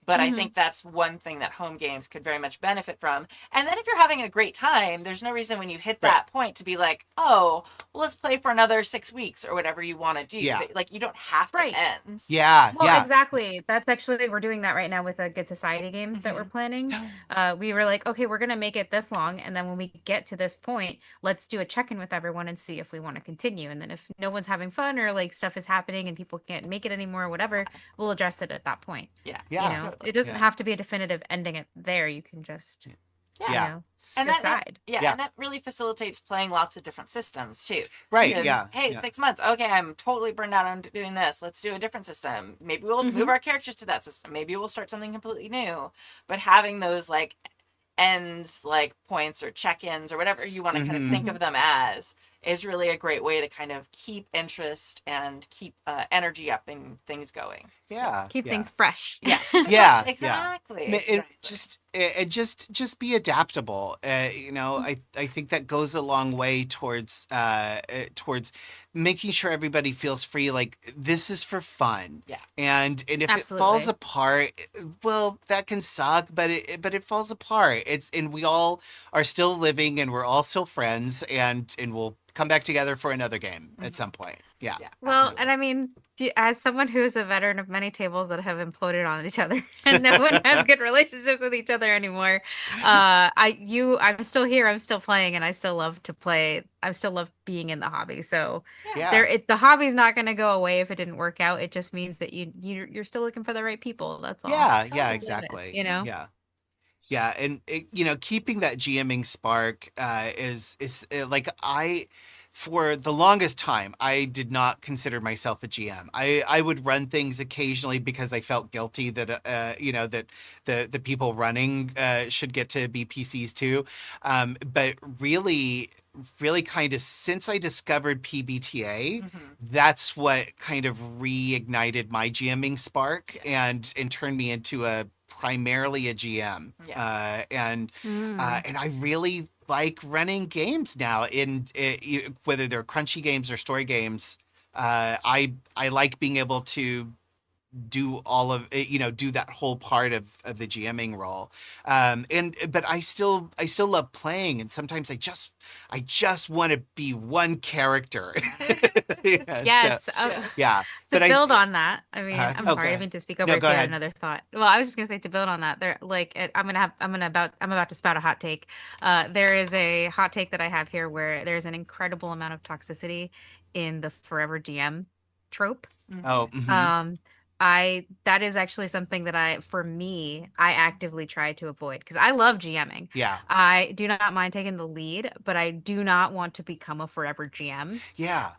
But I think that's one thing that home games could very much benefit from. And then if you're having a great time, there's no reason when you hit that point to be like, oh, well, let's play for another 6 weeks or whatever you want to do. Yeah. Like, you don't have to end. Yeah. Well, exactly. That's actually, we're doing that right now with a Good Society game that we're planning. We were like, okay, we're going to make it this long. And then when we get to this point, let's do a check-in with everyone and see if we want to continue. And then if no one's having fun or like stuff is happening and people can't make it anymore or whatever, we'll address it at that point. Yeah. Yeah. You know, it doesn't have to be a definitive ending it there. You can just, you know, And decide. and that really facilitates playing lots of different systems too. Right. Because, hey, 6 months. Okay, I'm totally burned out on doing this. Let's do a different system. Maybe we'll move our characters to that system. Maybe we'll start something completely new. But having those like ends, like points or check-ins or whatever you want to kind of think of them as, is really a great way to kind of keep interest and keep energy up and things going. Yeah. Keep things fresh. Yeah. Yeah. Exactly. Just be adaptable. You know, I think that goes a long way towards making sure everybody feels free. Like, this is for fun. Yeah. And if Absolutely. it falls apart, well, that can suck, but it falls apart. And we all are still living, and we're all still friends, and we'll come back together for another game at some point. Yeah. Well, and I mean, as someone who is a veteran of many tables that have imploded on each other and no one has good relationships with each other anymore, I'm still here. I'm still playing, and I still love to play. I still love being in the hobby. So the hobby's not going to go away if it didn't work out. It just means that you're still looking for the right people. That's all. Yeah, exactly. You know. Yeah, and keeping that GMing spark is like, for the longest time, I did not consider myself a GM. I would run things occasionally because I felt guilty that that the people running should get to be PCs too. But really kind of since I discovered PBTA, that's what kind of reignited my GMing spark and turned me into primarily a GM. And I really like running games now, whether they're crunchy games or story games. I like being able to do all of do that whole part of the GMing role. But I still love playing, and sometimes I just want to be one character. Yeah, Yes. yeah. To But build on that, I mean, I'm oh, sorry, go I ahead. didn't to speak over No, if go you had ahead. another thought. Well, I was just gonna say to build on that, there I'm about to spout a hot take. There is a hot take that I have here where there's an incredible amount of toxicity in the forever GM trope. Oh, mhm. That is actually something that for me, I actively try to avoid because I love GMing. Yeah. I do not mind taking the lead, but I do not want to become a forever GM. Yeah.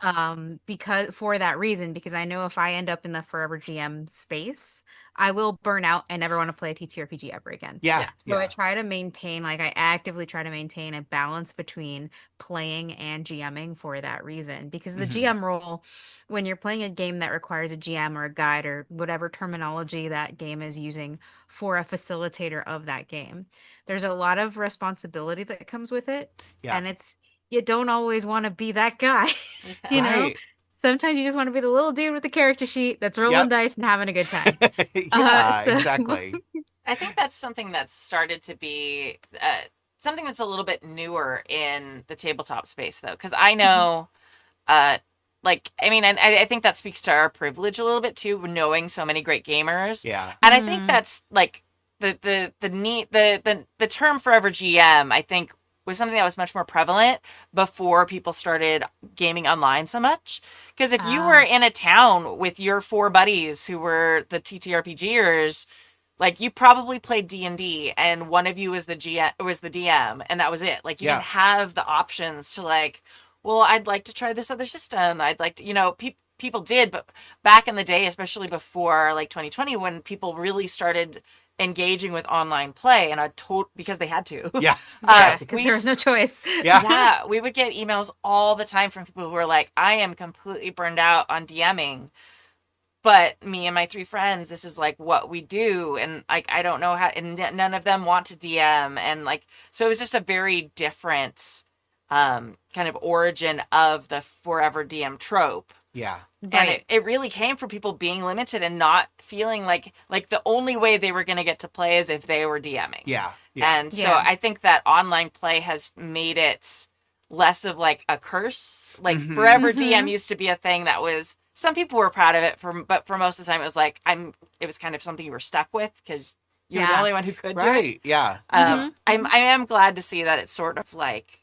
Because for that reason, because I know if I end up in the forever GM space, I will burn out and never want to play a TTRPG ever again. Yeah. So I Yeah. try to maintain, I actively try to maintain a balance between playing and GMing for that reason. Because the Mhm. GM role, when you're playing a game that requires a GM or a guide or whatever terminology that game is using for a facilitator of that game, there's a lot of responsibility that comes with it. Yeah. And you don't always want to be that guy, you know? Right. Sometimes you just want to be the little dude with the character sheet that's rolling Yep. dice and having a good time. Yeah, So- exactly. I think that's something that's started to be something that's a little bit newer in the tabletop space, though, because I know, I mean, and I think that speaks to our privilege a little bit too, knowing so many great gamers. Yeah. And I think that's like the term forever GM, I think, was something that was much more prevalent before people started gaming online so much. Because if you were in a town with your 4 buddies who were the TTRPGers, like you probably played D&D and one of you was the DM, and that was it. Like you Yeah. didn't have the options to like, well, I'd like to try this other system. I'd like to, people did, but back in the day, especially before like 2020, when people really started engaging with online play because they had to. Yeah. because there was no choice. Yeah. Yeah, we would get emails all the time from people who were like, I am completely burned out on DMing, but me and my 3 friends, this is like what we do. And like, I don't know how, and none of them want to DM. And like, so it was just a very different kind of origin of the forever DM trope. Yeah. And it really came from people being limited and not feeling like the only way they were going to get to play is if they were DMing. Yeah. Yeah. And so Yeah. I think that online play has made it less of like a curse. Like forever DM used to be a thing that was, some people were proud of it, but for most of the time it was like, it was kind of something you were stuck with because you were the Yeah. only one who could do it. Right. Yeah. I am glad to see that it's sort of like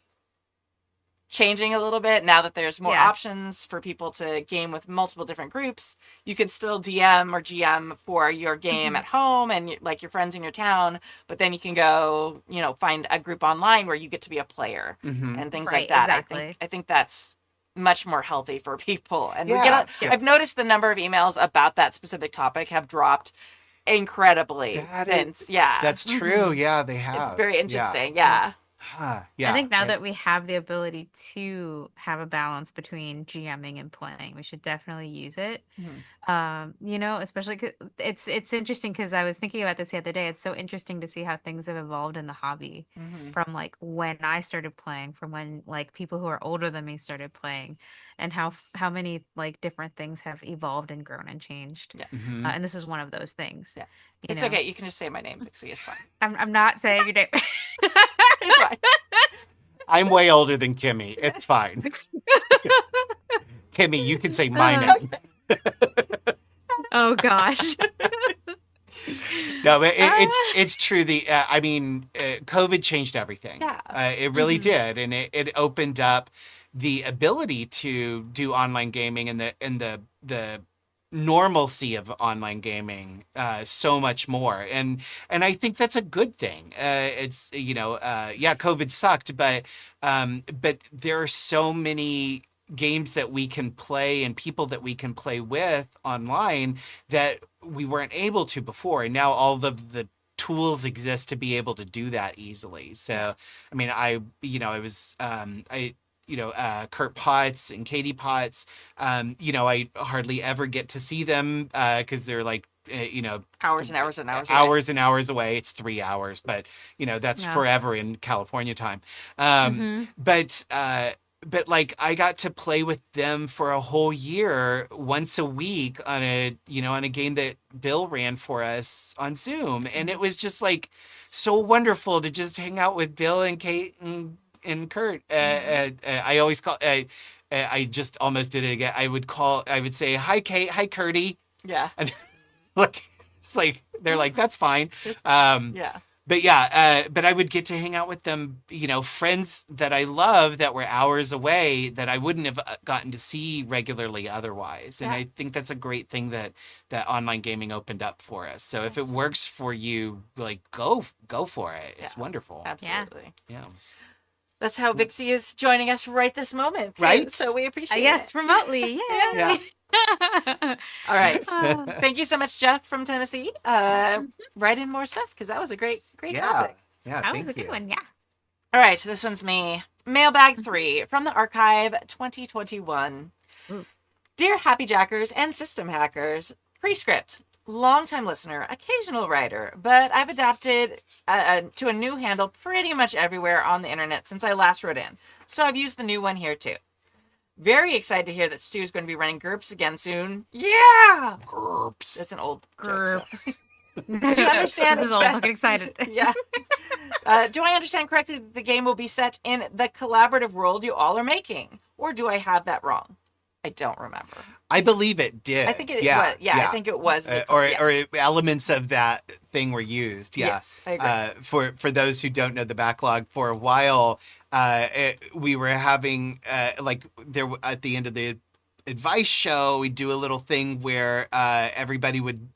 changing a little bit now that there's more Yeah. options for people to game with multiple different groups. You can still DM or GM for your game at home and like your friends in your town, but then you can go, find a group online where you get to be a player and things Right, like that. exactly. I think that's much more healthy for people. And Yeah. I've noticed the number of emails about that specific topic have dropped incredibly since. That's true. Yeah, they have. It's very Yeah. interesting. Yeah. Huh. Yeah. I think now right. that we have the ability to have a balance between GMing and playing, we should definitely use it. Especially 'cause it's interesting because I was thinking about this the other day. It's so interesting to see how things have evolved in the hobby from like when I started playing, from when like people who are older than me started playing, and how many like different things have evolved and grown and changed. Yeah. And this is one of those things. Yeah. you It's know? okay. You can just say my name, Pixie. It's fine. I'm not saying your name. It's fine. I'm way older than Kimmy. It's fine. Kimmy, you can say my name. Oh gosh. No, but it's true. COVID changed everything. Yeah. It really did, and it opened up the ability to do online gaming and the normalcy of online gaming so much more, and I think that's a good thing. It's COVID sucked, but there are so many games that we can play and people that we can play with online that we weren't able to before, and now all of the tools exist to be able to do that easily. So I mean, Kurt Potts and Katie Potts, I hardly ever get to see them because they're like, Hours and hours and hours. hours and hours away. It's 3 hours, but that's Yeah. forever in California time. But but like I got to play with them for a whole year, once a week on a game that Bill ran for us on Zoom, and it was just like so wonderful to just hang out with Bill and Kate and Kurt. I always call. I just almost did it again. I would say, "Hi, Kate. Hi, Curdy." Yeah. And like it's like they're like, "That's fine." Yeah. But yeah, but I would get to hang out with them, friends that I love that were hours away that I wouldn't have gotten to see regularly otherwise. And Yeah. I think that's a great thing that online gaming opened up for us. So if it works for you, like go for it. It's Yeah. wonderful. Absolutely. Yeah. That's how Vixie is joining us right this moment. too, Right? So we appreciate Yes, it. remotely. Yay. Yeah. All right. Thank you so much, Jeff from Tennessee. Write in more stuff because that was a great Yeah. topic. Yeah. That Thank was a good you. one. Yeah. All right. So this one's me. Mailbag 3 from the archive 2021. Ooh. Dear Happy Jackers and System Hackers, prescript. Longtime listener, occasional writer, but I've adapted to a new handle pretty much everywhere on the internet since I last wrote in. So I've used the new one here too. Very excited to hear that Stu is going to be running GURPS again soon. Yeah! GURPS. That's an old joke. So. GURPS. Do you understand? This is all fucking excited. Yeah. Do I understand correctly that the game will be set in the collaborative world you all are making? Or do I have that wrong? I don't remember. I believe it did. I think it yeah, was. Yeah, I think it was. or elements of that thing were used. Yeah. Yes, I agree. For those who don't know the backlog, for a while, we were having there at the end of the advice show, we'd do a little thing where everybody would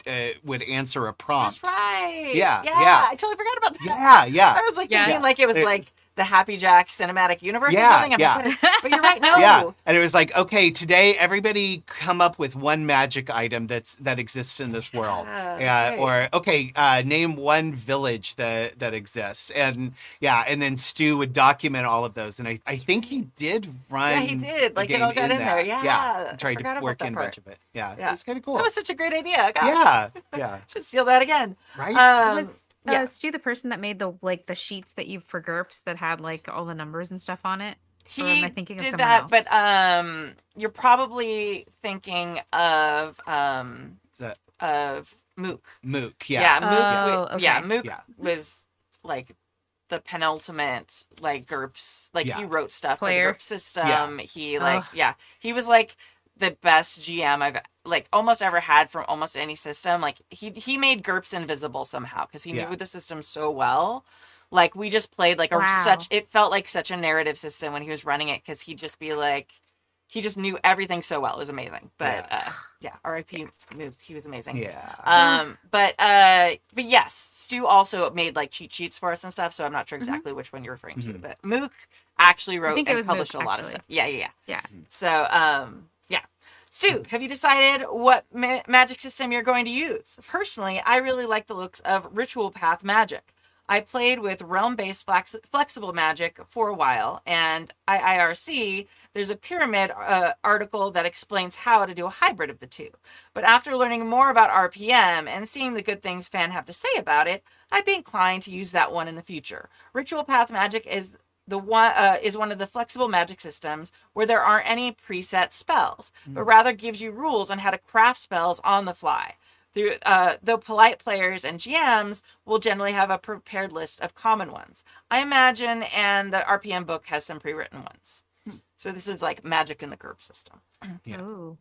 answer a prompt. That's right. Yeah, Yeah. yeah. I totally forgot about that. Yeah, yeah. I was like Yeah. thinking like it was like the Happy Jacks cinematic universe Yeah, or something. I'm yeah. like, but you're right. No. Yeah, and it was like, okay, today everybody come up with one magic item that exists in this world. Yeah, Or okay, name one village that exists, and then Stu would document all of those, and I think he did run. Yeah, he did. the Like it all game got in there. that. Yeah. I tried forgot to about work that in a part. bunch of it. Yeah, Yeah. it's kind of cool. That was such a great idea. Gosh. Yeah, yeah, Should steal that again. right. Was Yeah. Stu the person that made the sheets that you for GURPS that had like all the numbers and stuff on it? Or am He I thinking of did someone that, else? but you're probably thinking of that Mook. Mook? Yeah, Yeah, Mook. Oh, Yeah, okay. Mook Yeah. was like the penultimate like GURPS. Like he Yeah. wrote stuff Player. for the GURPS system. Yeah. He Ugh. he was like the best GM I've like almost ever had from almost any system. Like he made GURPS invisible somehow because he Yeah. knew the system so well. Like we just played like Wow. it felt like such a narrative system when he was running it because he'd just be like he just knew everything so well. It was amazing. But yeah, R.I.P. Mook. He was amazing. yeah. But yes, Stu also made like cheat sheets for us and stuff. So I'm not sure exactly which one you're referring to, but Mook actually wrote think it and was published Mook, a lot of actually. stuff. Yeah. Yeah. So yeah. Stu, have you decided what magic system you're going to use? Personally, I really like the looks of Ritual Path Magic. I played with realm-based flexible magic for a while, and IIRC, there's a pyramid article that explains how to do a hybrid of the two. But after learning more about RPM and seeing the good things fans have to say about it, I'd be inclined to use that one in the future. Ritual Path Magic is one of the flexible magic systems where there aren't any preset spells, but rather gives you rules on how to craft spells on the fly. Though polite players and GMs will generally have a prepared list of common ones. I imagine, and the RPM book has some pre-written ones. So this is like magic in the GURPS system. Yeah. Ooh.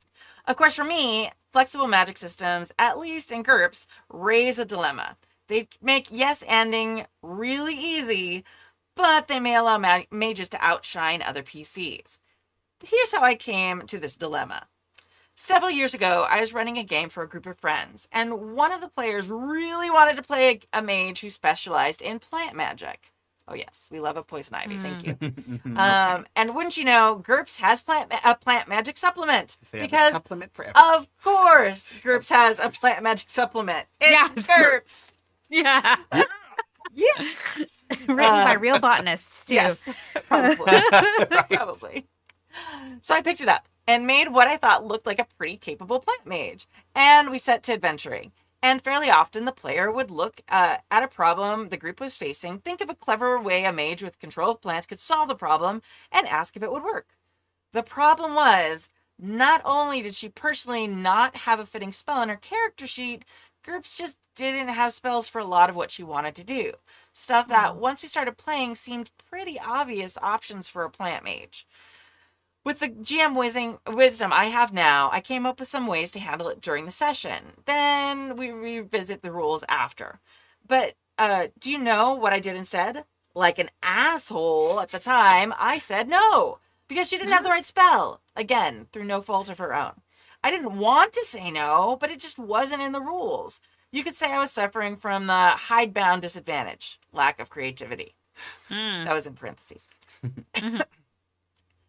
Of course, for me, flexible magic systems, at least in GURPS, raise a dilemma. They make yes-anding really easy, but they may allow mages to outshine other PCs. Here's how I came to this dilemma. Several years ago, I was running a game for a group of friends, and one of the players really wanted to play a mage who specialized in plant magic. Oh yes, we love a poison ivy, thank you. And wouldn't you know, GURPS has a plant magic supplement. They have a Because, supplement for everything. of course, GURPS has a plant magic supplement. It's Yes. GURPS! Yeah. Yeah. Written by real botanists too. Yes, probably. Probably. So I picked it up and made what I thought looked like a pretty capable plant mage. And we set to adventuring. And fairly often, the player would look at a problem the group was facing, think of a clever way a mage with control of plants could solve the problem, and ask if it would work. The problem was, not only did she personally not have a fitting spell in her character sheet, groups just didn't have spells for a lot of what she wanted to do. Stuff that, once we started playing, seemed pretty obvious options for a plant mage. With the GM wisdom I have now, I came up with some ways to handle it during the session. Then we revisit the rules after. But do you know what I did instead? Like an asshole at the time, I said no, because she didn't have the right spell. Again, through no fault of her own. I didn't want to say no, but it just wasn't in the rules. You could say I was suffering from the hidebound disadvantage, lack of creativity. That was in parentheses.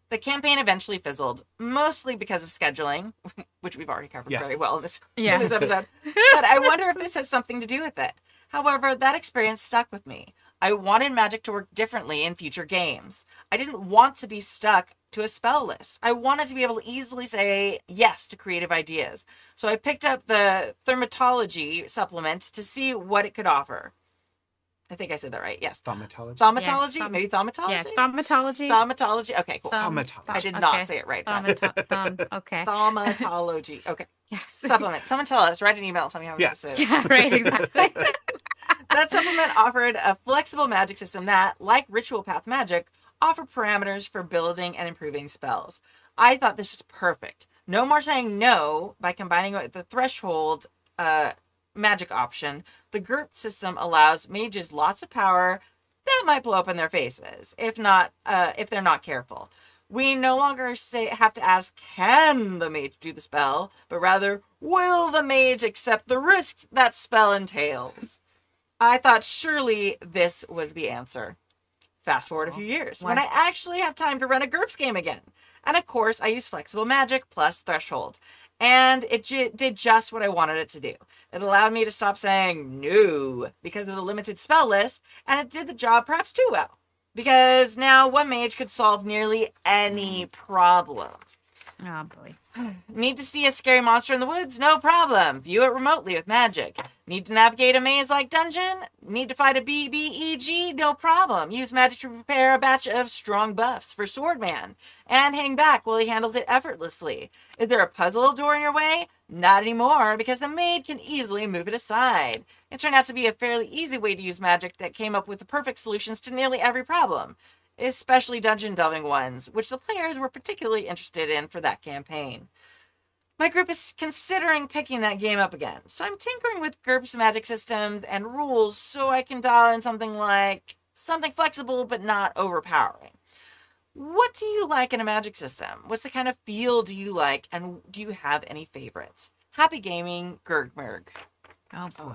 The campaign eventually fizzled, mostly because of scheduling, which we've already covered very well in this episode. But I wonder if this has something to do with it. However, that experience stuck with me. I wanted Magic to work differently in future games. I didn't want to be stuck to a spell list. I wanted to be able to easily say yes to creative ideas. So I picked up the Thaumatology supplement to see what it could offer. I think I said that right. Yes. Thaumatology? Thaumatology? Yeah, Maybe thaumatology? Yeah, thaumatology. Thaumatology. Okay, cool. Thaumatology. I did not say it right. Okay. Thaumatology. Okay. Yes. Supplement. Someone tell us. Write an email. Tell me how I'm supposed to say it. Yeah, right, exactly. That supplement offered a flexible magic system that, like Ritual Path Magic, offered parameters for building and improving spells. I thought this was perfect. No more saying no by combining it with the threshold magic option. The group system allows mages lots of power that might blow up in their faces if they're not careful. We no longer have to ask, can the mage do the spell, but rather, will the mage accept the risks that spell entails? I thought surely this was the answer. Fast forward a few years, when I actually have time to run a GURPS game again. And of course, I use flexible magic plus threshold. And it did just what I wanted it to do. It allowed me to stop saying no because of the limited spell list, and it did the job perhaps too well. Because now one mage could solve nearly any problem. Oh, boy. Need to see a scary monster in the woods? No problem. View it remotely with magic. Need to navigate a maze-like dungeon? Need to fight a BBEG? No problem. Use magic to prepare a batch of strong buffs for Swordman. And hang back while he handles it effortlessly. Is there a puzzle door in your way? Not anymore, because the maid can easily move it aside. It turned out to be a fairly easy way to use magic that came up with the perfect solutions to nearly every problem, especially dungeon delving ones, which the players were particularly interested in for that campaign. My group is considering picking that game up again, so I'm tinkering with GURPS magic systems and rules so I can dial in something flexible but not overpowering. What do you like in a magic system? What's the kind of feel do you like, and do you have any favorites? Happy gaming, Gurgmerg. Oh, boy.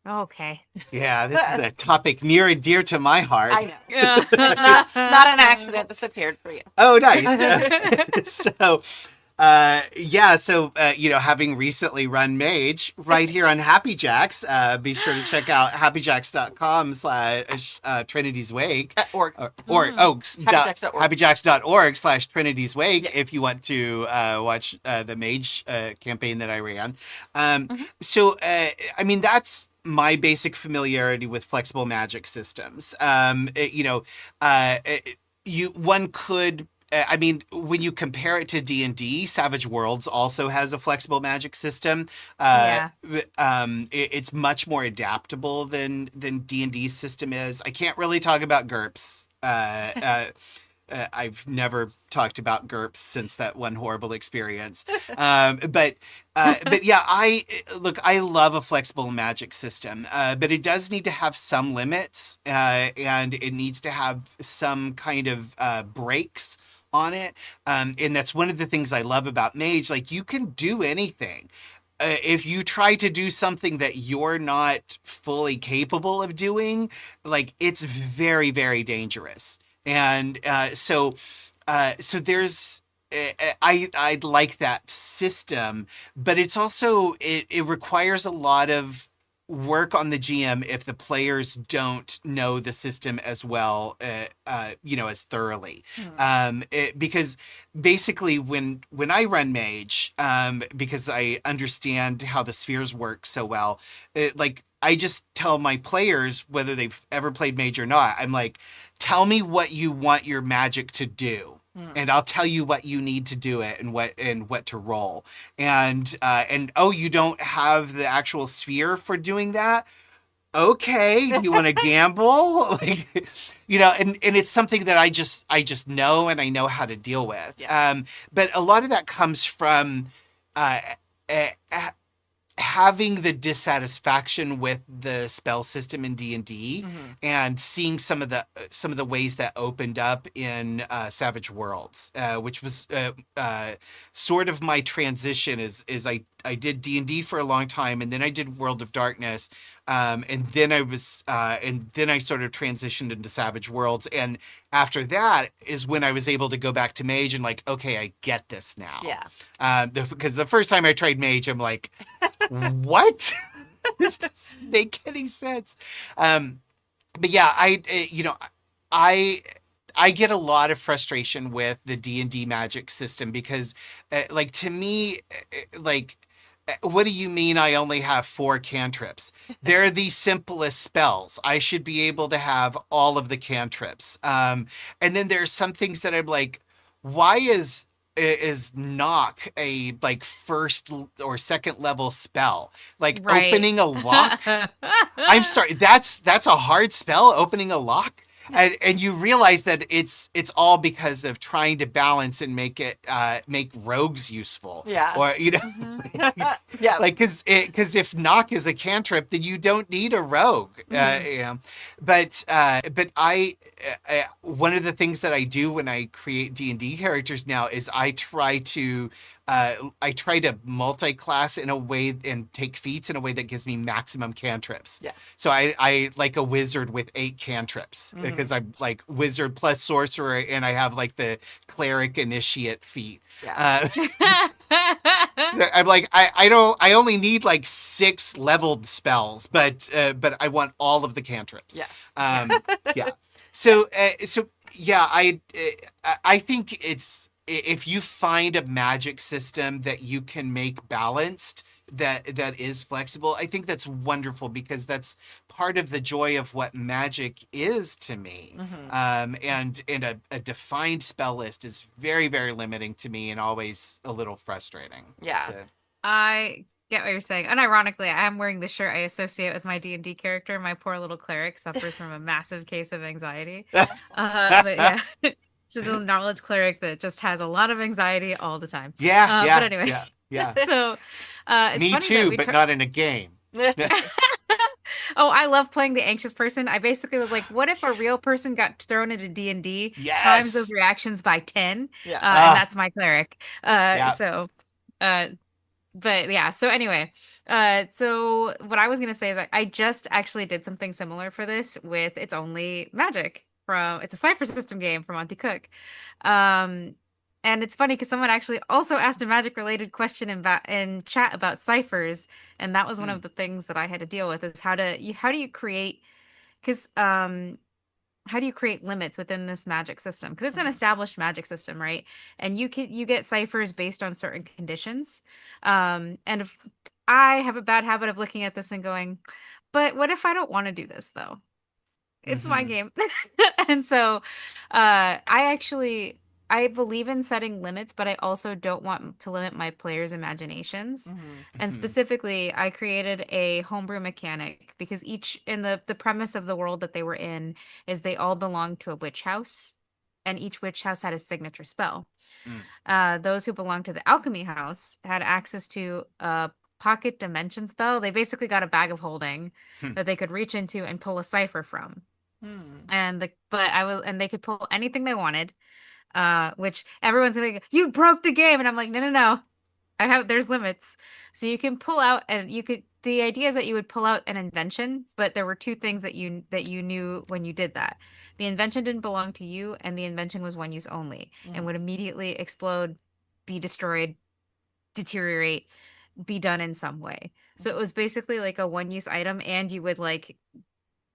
Okay. Yeah, this is a topic near and dear to my heart. I know. It's not an accident this appeared for you. Oh, nice. So, having recently run Mage right here on Happy Jacks, be sure to check out happyjacks.com/Trinity's Wake. Happyjacks.org/Trinity's Wake if you want to watch the Mage campaign that I ran. That's my basic familiarity with flexible magic systems. One could. When you compare it to D&D, Savage Worlds also has a flexible magic system. It's much more adaptable than D&D's system is. I can't really talk about GURPS. I've never talked about GURPS since that one horrible experience. But yeah, I love a flexible magic system, but it does need to have some limits, and it needs to have some kind of breaks on it. And that's one of the things I love about Mage. Like, you can do anything. If you try to do something that you're not fully capable of doing, like, it's very, very dangerous. And so there's, I like that system, but it's also, it requires a lot of work on the GM if the players don't know the system as well, as thoroughly. Because basically when I run Mage, because I understand how the spheres work so well, I just tell my players, whether they've ever played Mage or not, I'm like, tell me what you want your magic to do. And I'll tell you what you need to do it and what to roll. And you don't have the actual sphere for doing that? Okay, do you want to gamble? And it's something that I just know, and I know how to deal with. Yeah. But a lot of that comes from having the dissatisfaction with the spell system in D&D and seeing some of the ways that opened up in Savage Worlds, which was sort of my transition. Is I did D&D for a long time, and then I did World of Darkness, and then I sort of transitioned into Savage Worlds, and after that is when I was able to go back to Mage and okay, I get this now. Yeah. Because the first time I tried Mage, I'm like, what? This doesn't make any sense. But yeah, I get a lot of frustration with the D&D magic system because, to me, what do you mean I only have 4 cantrips? They're the simplest spells. I should be able to have all of the cantrips. And then there's some things that I'm like, why is knock a first or second level spell? Right. Opening a lock? I'm sorry, that's a hard spell, opening a lock? And you realize that it's all because of trying to balance and make rogues useful. Yeah. Or Yeah. because if knock is a cantrip, then you don't need a rogue. But I one of the things that I do when I create D&D characters now is I try to multi-class in a way and take feats in a way that gives me maximum cantrips. Yeah. So I like a wizard with 8 cantrips because I'm wizard plus sorcerer, and I have the cleric initiate feat. Yeah. I'm I only need 6 leveled spells, but I want all of the cantrips. Yes. Yeah. So yeah, I think it's, if you find a magic system that you can make balanced, that is flexible, I think that's wonderful, because that's part of the joy of what magic is to me. And a defined spell list is very, very limiting to me and always a little frustrating. Yeah. I get what you're saying. Unironically, I'm wearing the shirt I associate with my D&D character. My poor little cleric suffers from a massive case of anxiety. But yeah. She's a knowledge cleric that just has a lot of anxiety all the time. Yeah. But anyway. Yeah. So it's Me funny too, but not in a game. Oh, I love playing the anxious person. I basically was like, what if a real person got thrown into D&D, Yes. times those reactions by 10? Yeah. And that's my cleric. But yeah, so anyway, so what I was going to say is I just actually did something similar for this with It's Only Magic it's a cipher system game from Monty Cook. And it's funny because someone actually also asked a magic related question in chat about ciphers. And that was one of the things that I had to deal with, is how do you create, because how do you create limits within this magic system? Because it's an established magic system, right? And you get ciphers based on certain conditions. And if I have a bad habit of looking at this and going, but what if I don't want to do this though? It's my game. And so I believe in setting limits, but I also don't want to limit my players' imaginations. And specifically, I created a homebrew mechanic because the premise of the world that they were in is they all belonged to a witch house, and each witch house had a signature spell. Those who belonged to the alchemy house had access to a pocket dimension spell. They basically got a bag of holding that they could reach into and pull a cipher from. And they could pull anything they wanted. Which everyone's gonna go, you broke the game, and I'm like, no, there's limits. So you can pull out, and the idea is that you would pull out an invention, but there were 2 things that you knew when you did that. The invention didn't belong to you, and the invention was one use only, and would immediately explode, be destroyed, deteriorate, be done in some way. So it was basically like a one-use item, and you would like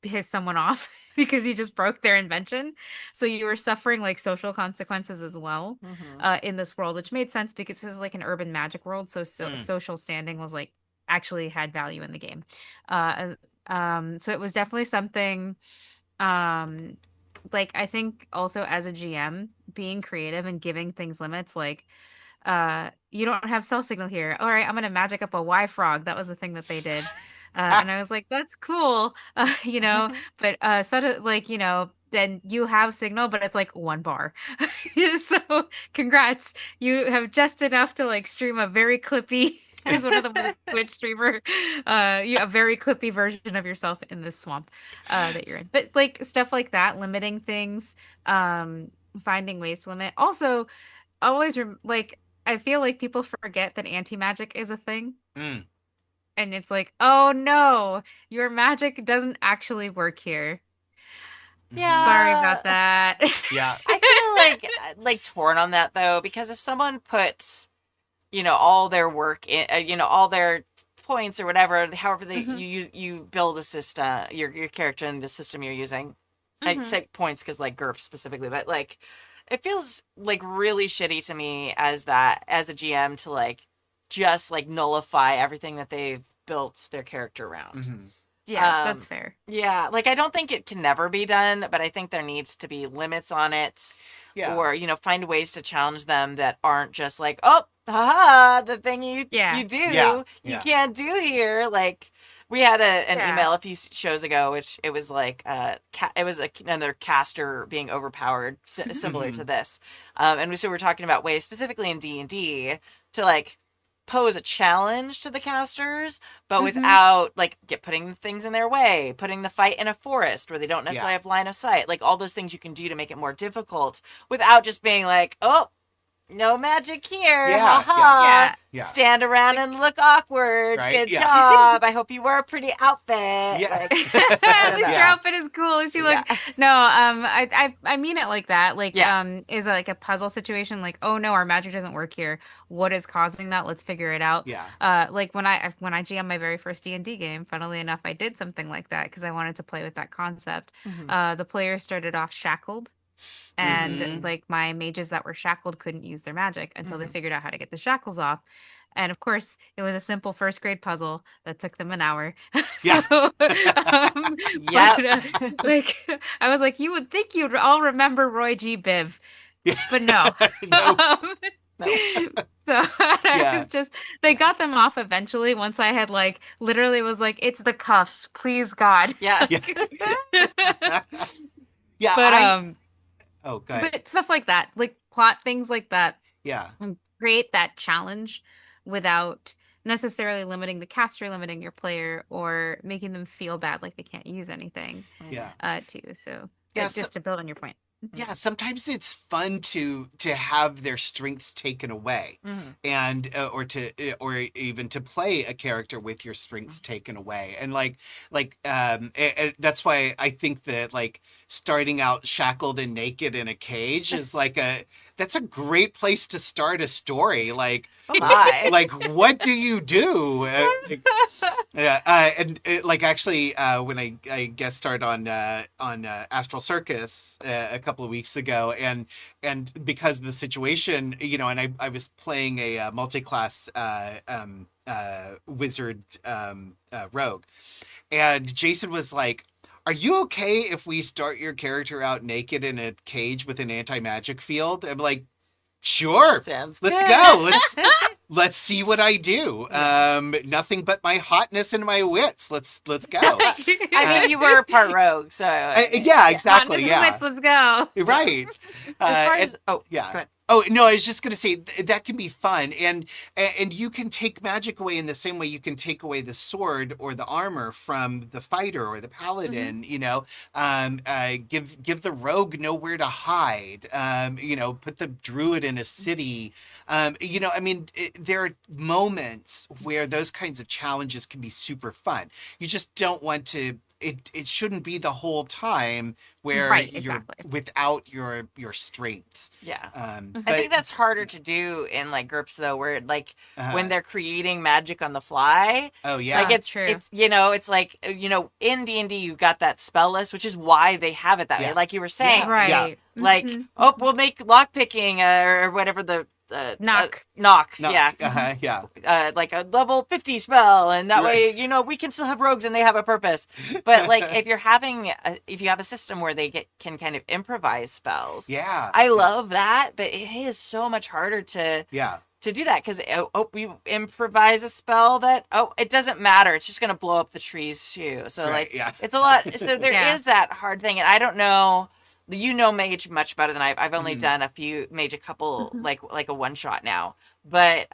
piss someone off because you just broke their invention. So you were suffering like social consequences as well in this world, which made sense because this is like an urban magic world. So, social standing was like actually had value in the game. So it was definitely something like I think also as a GM, being creative and giving things limits, like you don't have cell signal here. All right, I'm gonna magic up a Y frog. That was the thing that they did. And I was like, that's cool, but sort of like, then you have signal, but it's like 1 bar. So congrats. You have just enough to like stream a very clippy, as one of them was a Twitch streamer, a very clippy version of yourself in this swamp that you're in. But like stuff like that, limiting things, finding ways to limit. Also, always like I feel like people forget that anti-magic is a thing. And it's like, oh no, your magic doesn't actually work here. Yeah. Sorry about that. Yeah. I feel like torn on that though, because if someone puts, all their work in, all their points or whatever, however you build a system, your character and the system you're using. I say points because like GURP specifically, but like it feels like really shitty to me as a GM to like just like nullify everything that they've built their character around. Yeah, that's fair. Yeah, like I don't think it can never be done, but I think there needs to be limits on it. Yeah. Or, find ways to challenge them that aren't just like, oh, haha, the thing you do, Yeah. you can't do here. Like we had an email a few shows ago, which it was like it was another caster being overpowered, similar to this. And so we're talking about ways specifically in D&D to like pose a challenge to the casters, but without like putting things in their way, putting the fight in a forest where they don't necessarily have line of sight, like all those things you can do to make it more difficult without just being like, oh, no magic here. Stand around and look awkward. Right? Good job. I hope you wear a pretty outfit. Yeah. Like, At least your outfit is cool. At least you look. No, I mean it like that. Like, is like a puzzle situation. Like, oh no, our magic doesn't work here. What is causing that? Let's figure it out. Yeah. Like when I GM my very first D&D game, funnily enough, I did something like that because I wanted to play with that concept. The players started off shackled. And like my mages that were shackled couldn't use their magic until they figured out how to get the shackles off. And of course, it was a simple first grade puzzle that took them an hour. Yeah. So, like I was like, you would think you'd all remember Roy G. Biv, but no. So I was just, they got them off eventually once I had like literally was like, it's the cuffs, please God. yeah. Yeah. But Oh, go ahead. but stuff like that, like plot things like that, Yeah. and create that challenge without necessarily limiting the caster, limiting your player, or making them feel bad like they can't use anything. Yeah. Too. So Yeah, just to build on your point. Yeah, sometimes it's fun to have their strengths taken away, and or even to play a character with your strengths taken away, and that's why I think that like starting out shackled and naked in a cage is that's a great place to start a story. Like, like what do you do? Actually, when I guest starred on Astral Circus a couple of weeks ago, and because of the situation, and I was playing a multi-class wizard rogue, and Jason was like, are you okay if we start your character out naked in a cage with an anti-magic field? I'm like, sure. Sounds Let's good. go. Let's see what I do. Nothing but my hotness and my wits. Let's go. I mean, you were part rogue, so yeah, exactly. Yeah. Let's go. Right. As far as go yeah. ahead. Oh no, I was just gonna say that can be fun, and you can take magic away in the same way you can take away the sword or the armor from the fighter or the paladin. Give the rogue nowhere to hide. Put the druid in a city. There are moments where those kinds of challenges can be super fun. You just don't want to it shouldn't be the whole time where Right, you're exactly. without your strengths. Yeah. I But, think that's harder to do in like GURPS though, where like uh, when they're creating magic on the fly. oh yeah, Like True. it's it's like in D&D you've got that spell list, which is why they have it that Yeah. way. Like you were saying, Yeah. Right. like Mhm. we'll make lockpicking or whatever the Knock. knock, no, yeah. yeah, Like a level 50 spell, and that Right. way we can still have rogues and they have a purpose. But like if you have a system where they can kind of improvise spells, yeah. I love that, but it is so much harder to Yeah, do that because we improvise a spell that it doesn't matter, it's just gonna blow up the trees too. So Right, like yeah. it's a lot. So there is Yeah. that hard thing, and I don't know. You know Mage much better than I've only done a few Mage, a couple like a one shot now. But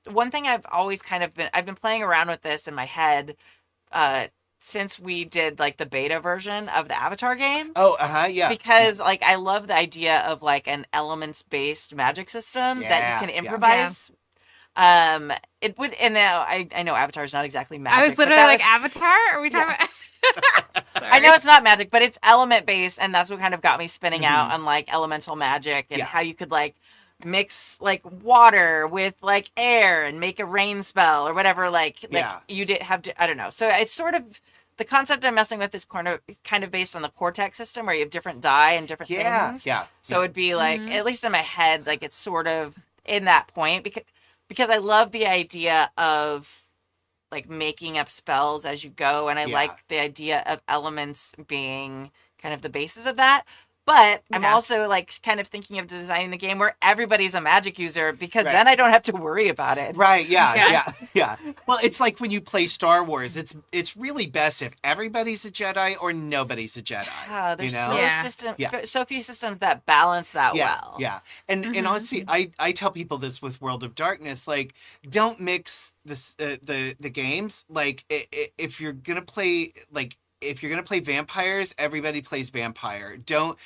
one thing I've always I've been playing around with this in my head since we did like the beta version of the Avatar game. Oh, yeah. Because like I love the idea of like an elements based magic system that Yeah, you can yeah. improvise. It would, and now I know Avatar's not exactly magic. I was but literally that like, was- Avatar? Are we talking about? I know it's not magic, but it's element based, and that's what kind of got me spinning out Mhm. on like elemental magic and Yeah. how you could like mix like water with like air and make a rain spell or whatever. Like Yeah. you did have to. I don't know. So it's sort of the concept I'm messing with is kind of based on the Cortex system where you have different die and different Yeah, things. yeah. So it'd be like at least in my head, like it's sort of in that point because I love the idea of like making up spells as you go, and I Yeah. like the idea of elements being kind of the basis of that. But I'm Yeah. also like kind of thinking of designing the game where everybody's a magic user because Right. then I don't have to worry about it. Right, yeah, Yes. yeah. Well, it's like when you play Star Wars, it's really best if everybody's a Jedi or nobody's a Jedi. Yeah, there's you know? Yeah. so few systems that balance that Yeah, well. yeah. And honestly, I tell people this with World of Darkness, like, don't mix this the games. Like, if you're gonna play vampires, everybody plays vampire. Don't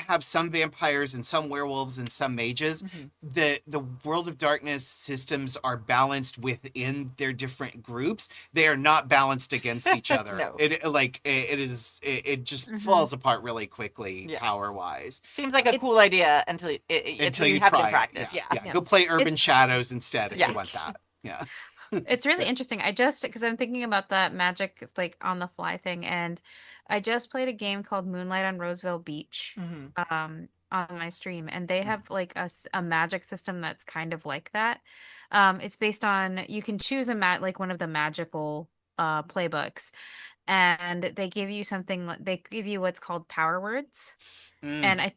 have some vampires and some werewolves and some mages. The World of Darkness systems are balanced within their different groups. They are not balanced against each other. No. It just falls apart really quickly Yeah. power wise. Seems like a cool idea until you have try to it. practice. Yeah. Yeah. Go play Urban It's- Shadows instead if Yeah. you want that. Yeah. It's really interesting. because I'm thinking about that magic like on the fly thing, and I just played a game called Moonlight on Roseville Beach Mhm. on my stream, and they have like a magic system that's kind of like that. It's based on you can choose like one of the magical playbooks, and they give you they give you what's called power words. Mm. And I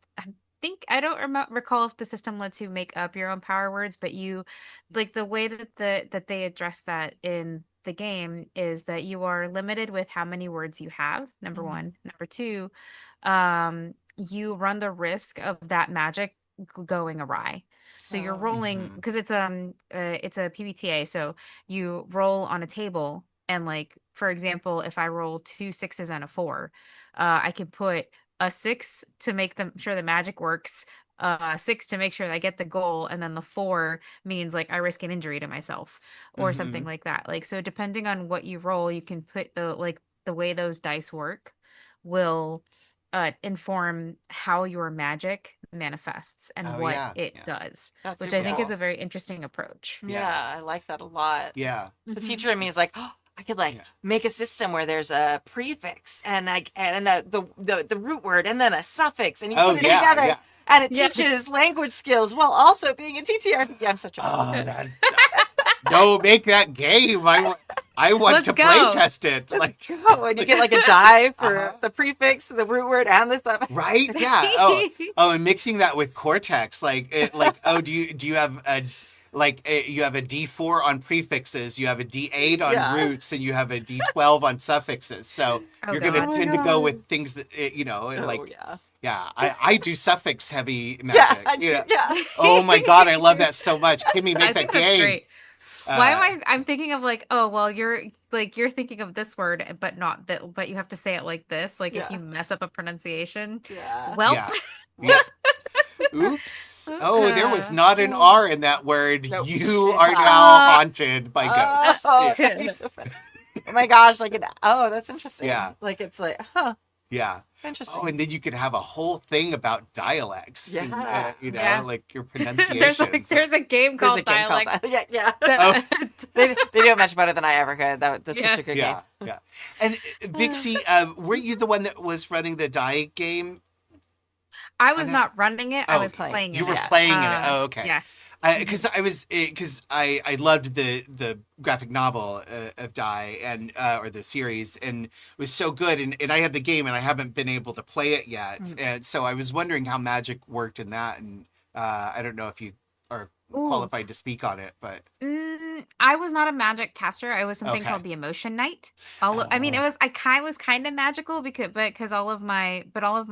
think I don't recall if the system lets you make up your own power words, but you like the way that that they address that in the game is that you are limited with how many words you have. Number one. Number two, you run the risk of that magic going awry. So you're rolling because it's a PBTA, so you roll on a table, and like for example, if I roll 2 6s and a 4, I can put a 6 to make sure the magic works, 6 to make sure I get the goal, and then the 4 means like I risk an injury to myself or something like that. Like so, depending on what you roll, you can put the way those dice work will inform how your magic manifests and Oh, what yeah, it yeah. does, That's which super I think is cool. a very interesting approach. Yeah, I like that a lot. Yeah. The teacher in me is like, oh, I could like Yeah. make a system where there's a prefix and the root word and then a suffix, and you Oh, put it yeah, together, yeah. and it Yeah. teaches language skills while also being a TTRPG. I'm such a Oh, that, no, make that game. I want Let's to go. play test it. Like, oh, and you get like a die for Uh-huh. the prefix, the root word, and the suffix. right? Yeah. Oh, and mixing that with Cortex, oh, do you have a you have a D4 on prefixes, you have a D8 on Yeah. roots, and you have a D12 on suffixes. So Oh, you're gonna God. tend to go with things that Oh, yeah. I do suffix heavy Yeah, magic. I do, you know. yeah. Oh my god, I love that so much. Kimmy, I make that think that's game. great. Why am I'm thinking of like, oh well, you're thinking of this word, but not that, but you have to say it like this. Like if Yeah. you mess up a pronunciation, Yeah. well, Yeah. Yep. Oops. Oh, there was not an R in that word. Nope. You are now haunted by ghosts. Oh, Yeah. that'd be so funny. Oh my gosh, like that's interesting. Yeah. Like it's like, huh, Yeah. interesting. Oh, and then you could have a whole thing about dialects. And, Yeah. Yeah. like your pronunciations. there's a game There's called a game Dialect. called yeah. Oh. They do it much better than I ever could. That's such a good Yeah, game. yeah. And Vixie, weren't you the one that was running the die game? I was not running it. I Oh, was playing it. You were playing in it. Oh, okay. Yes. Because I loved the graphic novel of Die and or the series, and it was so good. And I have the game, and I haven't been able to play it yet. And so I was wondering how magic worked in that, and I don't know if you are qualified to speak on it, but I was not a magic caster. I was something Okay. called the Emotion Knight. I mean, it was was kind of magical because all of my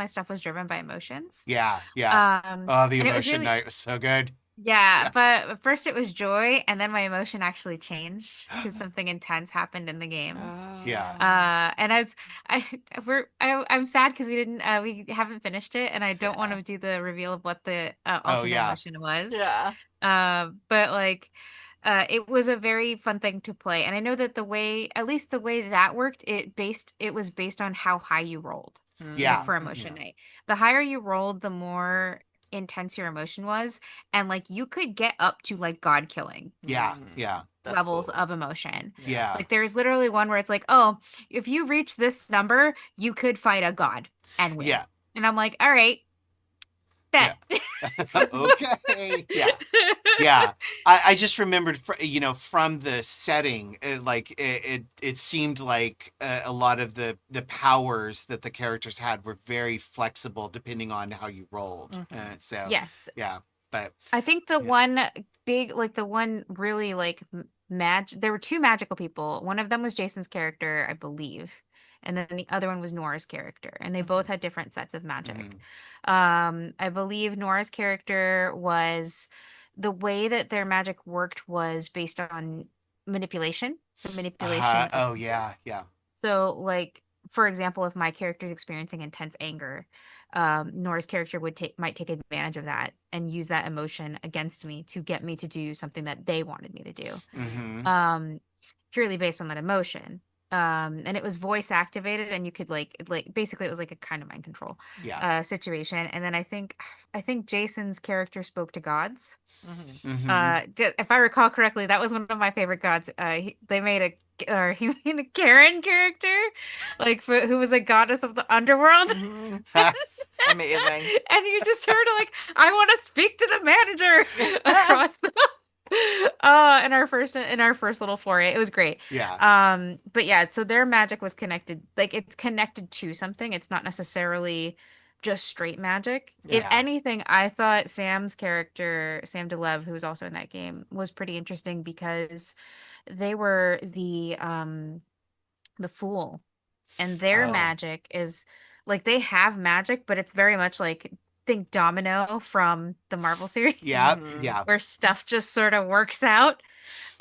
stuff was driven by emotions. yeah. The And it was Emotion really- Night was so good. Yeah, but first it was joy, and then my emotion actually changed because something intense happened in the game. Yeah. And I'm sad because we haven't finished it, and I don't want to do the reveal of what the alternate yeah. emotion was. Yeah. But like, it was a very fun thing to play, and I know that at least the way that worked, it was based on how high you rolled. Yeah. For emotion night, the higher you rolled, the more intense your emotion was, and like you could get up to like god killing Yeah. That's levels cool. of emotion. Yeah. Like there's literally one where it's like, oh, if you reach this number, you could fight a god and win. Yeah. And I'm like, all right, bet. Okay. Yeah. I just remembered, from the setting, it seemed like a lot of the powers that the characters had were very flexible depending on how you rolled. So Yes. yeah, but I think the one big, like the one really like there were two magical people. One of them was Jason's character, I believe. And then the other one was Nora's character. And they both had different sets of magic. I believe Nora's character was, the way that their magic worked was based on manipulation. The manipulation. oh yeah. So like, for example, if my character is experiencing intense anger, Nora's character might take advantage of that and use that emotion against me to get me to do something that they wanted me to do. Purely based on that emotion. And it was voice activated, and you could like basically it was like a kind of mind control situation. And then I think Jason's character spoke to gods. If I recall correctly, that was one of my favorite gods. He made a Karen character, like who was a goddess of the underworld. Amazing. And you just heard like, I want to speak to the manager across the in our first little foray. It was great. But yeah, so their magic was connected, like it's connected to something. It's not necessarily just straight magic. If anything, I thought Sam's character, Sam DeLev, who was also in that game, was pretty interesting because they were the fool, and their magic is like, they have magic, but it's very much like, think Domino from the Marvel series. Yeah. Where stuff just sort of works out.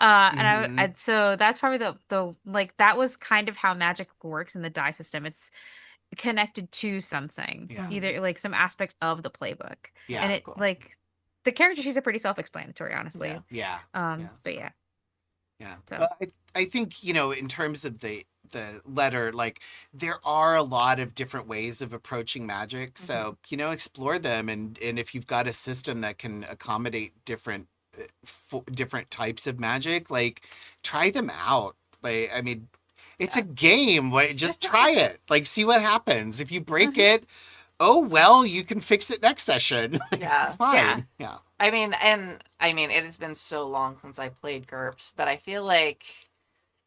And so that's probably the like, that was kind of how magic works in the die system. It's connected to something, either like some aspect of the playbook. And it like the character sheets are pretty self-explanatory, honestly. But yeah. So Well, I think, in terms of the letter, like, there are a lot of different ways of approaching magic. So, explore them. And if you've got a system that can accommodate different types of magic, like, try them out. Like, I mean, it's a game. Like, just try it. Like, see what happens. If you break it, oh, well, you can fix it next session. It's fine. Yeah. I mean, it has been so long since I played GURPS, but I feel like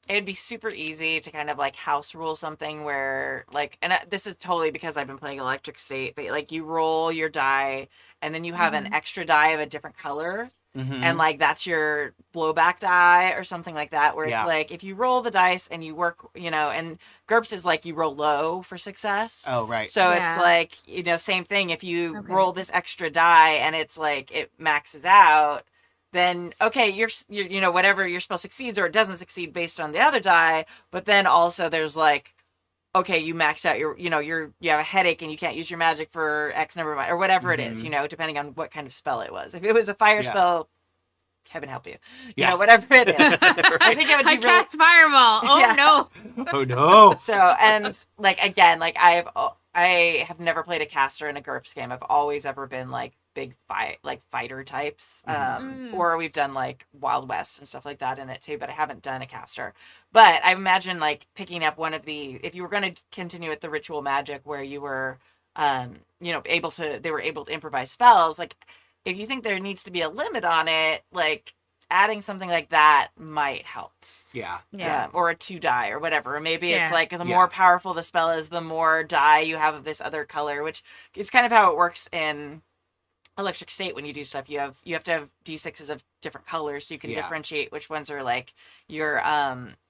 it'd be super easy to kind of like house rule something where like, and this is totally because I've been playing Electric State, but like you roll your die and then you have an extra die of a different color. And like that's your blowback die or something like that, where it's like if you roll the dice and you work, and GURPS is like you roll low for success. Oh, right. So it's like, same thing. If you roll this extra die and it's like it maxes out, then okay, you're whatever your spell succeeds or it doesn't succeed based on the other die. But then also there's like, okay, you maxed out your, you have a headache and you can't use your magic for X number of, or whatever it is, depending on what kind of spell it was. If it was a fire spell, heaven help you. You Yeah. know, whatever it is. I think it would be I really cast fireball. Oh Yeah. no. Oh no. so, and like again, like I have never played a caster in a GURPS game. I've always ever been like big fighter types. Or we've done like Wild West and stuff like that in it too, but I haven't done a caster. But I imagine like picking up one of if you were going to continue with the ritual magic where you were you know, they were able to improvise spells, like if you think there needs to be a limit on it, like adding something like that might help. Yeah. Yeah. Or a 2 die or whatever. Or maybe it's Yeah. like the more powerful the spell is, the more die you have of this other color, which is kind of how it works in Electric State when you do stuff. You have to have D6s of different colors so you can differentiate which ones are like your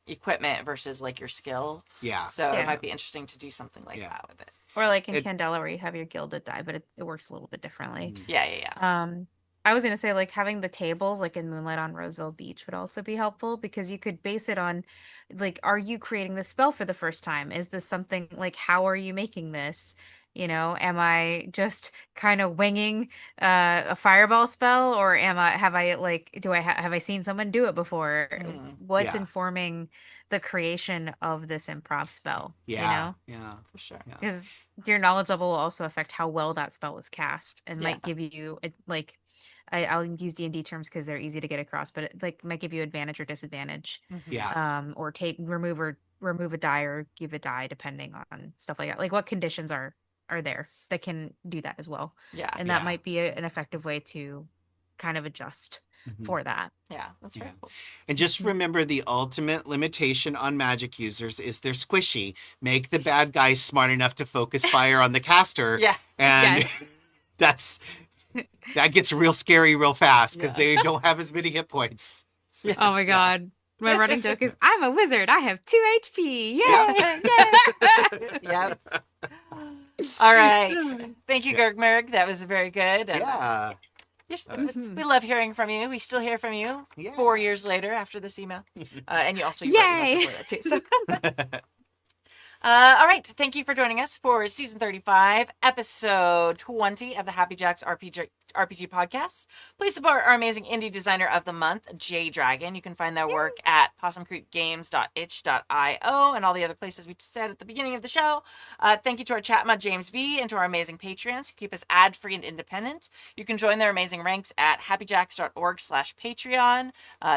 equipment versus like your skill. Yeah. So Yeah. it might be interesting to do something like that with it. Or like in Candela where you have your gilded die, but it works a little bit differently. Yeah. I was gonna say like having the tables like in Moonlight on Roseville Beach would also be helpful because you could base it on like, are you creating this spell for the first time? Is this something like, how are you making this? You know, am I just kind of winging a fireball spell, or have I seen someone do it before? What's Yeah. informing the creation of this improv spell? Yeah. You know, Yeah. For sure. Yeah. because your knowledge level will also affect how well that spell is cast and might give you like I'll use D&D terms because they're easy to get across, but it like might give you advantage or disadvantage. Yeah. Or remove a die or give a die depending on stuff like that. Like what conditions are there that can do that as well. Yeah. And that might be an effective way to kind of adjust for that. Yeah. That's very cool. And just remember the ultimate limitation on magic users is they're squishy. Make the bad guys smart enough to focus fire on the caster. Yeah. And that gets real scary real fast because they don't have as many hit points. So, Oh my god. My running joke is I'm a wizard. I have 2 HP. Yay! Yep. All right. Thank you, Gergmerg. That was very good. And, yeah. we love hearing from you. We still hear from you Yeah. 4 years later after this email. And you also wrote emails before that too. So. All right. Thank you for joining us for season 35, episode 20 of the Happy Jacks RPG podcast. Please support our amazing indie designer of the month, J Dragon. You can find their work at possumcreekgames.itch.io and all the other places we said at the beginning of the show. Thank you to our chat mod, James V, and to our amazing patrons who keep us ad-free and independent. You can join their amazing ranks at happyjacks.org/Patreon.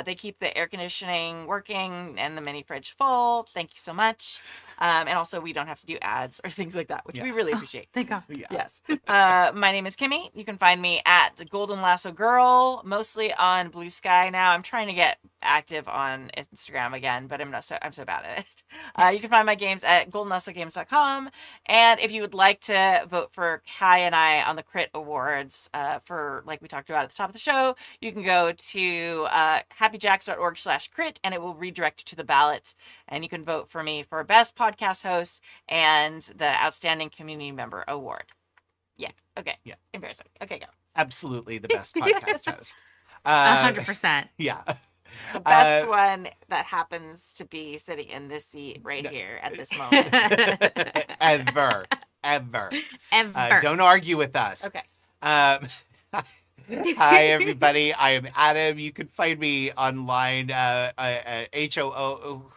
They keep the air conditioning working and the mini fridge full. Thank you so much. And also, we don't have to do ads or things like that, which we really appreciate. Thank God. Yeah. Yes. My name is Kimmy. You can find me at Golden Lasso Girl, mostly on Blue Sky now. I'm trying to get active on Instagram again, but I'm so bad at it. You can find my games at goldenlassogames.com. And if you would like to vote for Kai and I on the Crit Awards, for like we talked about at the top of the show, you can go to happyjacks.org/crit and it will redirect you to the ballot. And you can vote for me for Best Podcast Host and the Outstanding Community Member Award. Yeah. Okay. Yeah. Embarrassing. Okay, go. Absolutely the best podcast host. 100%. Yeah. The best one that happens to be sitting in this seat right here at this moment. Ever. Ever. Don't argue with us. Okay. Hi, everybody. I am Adam. You can find me online at HOOBUK.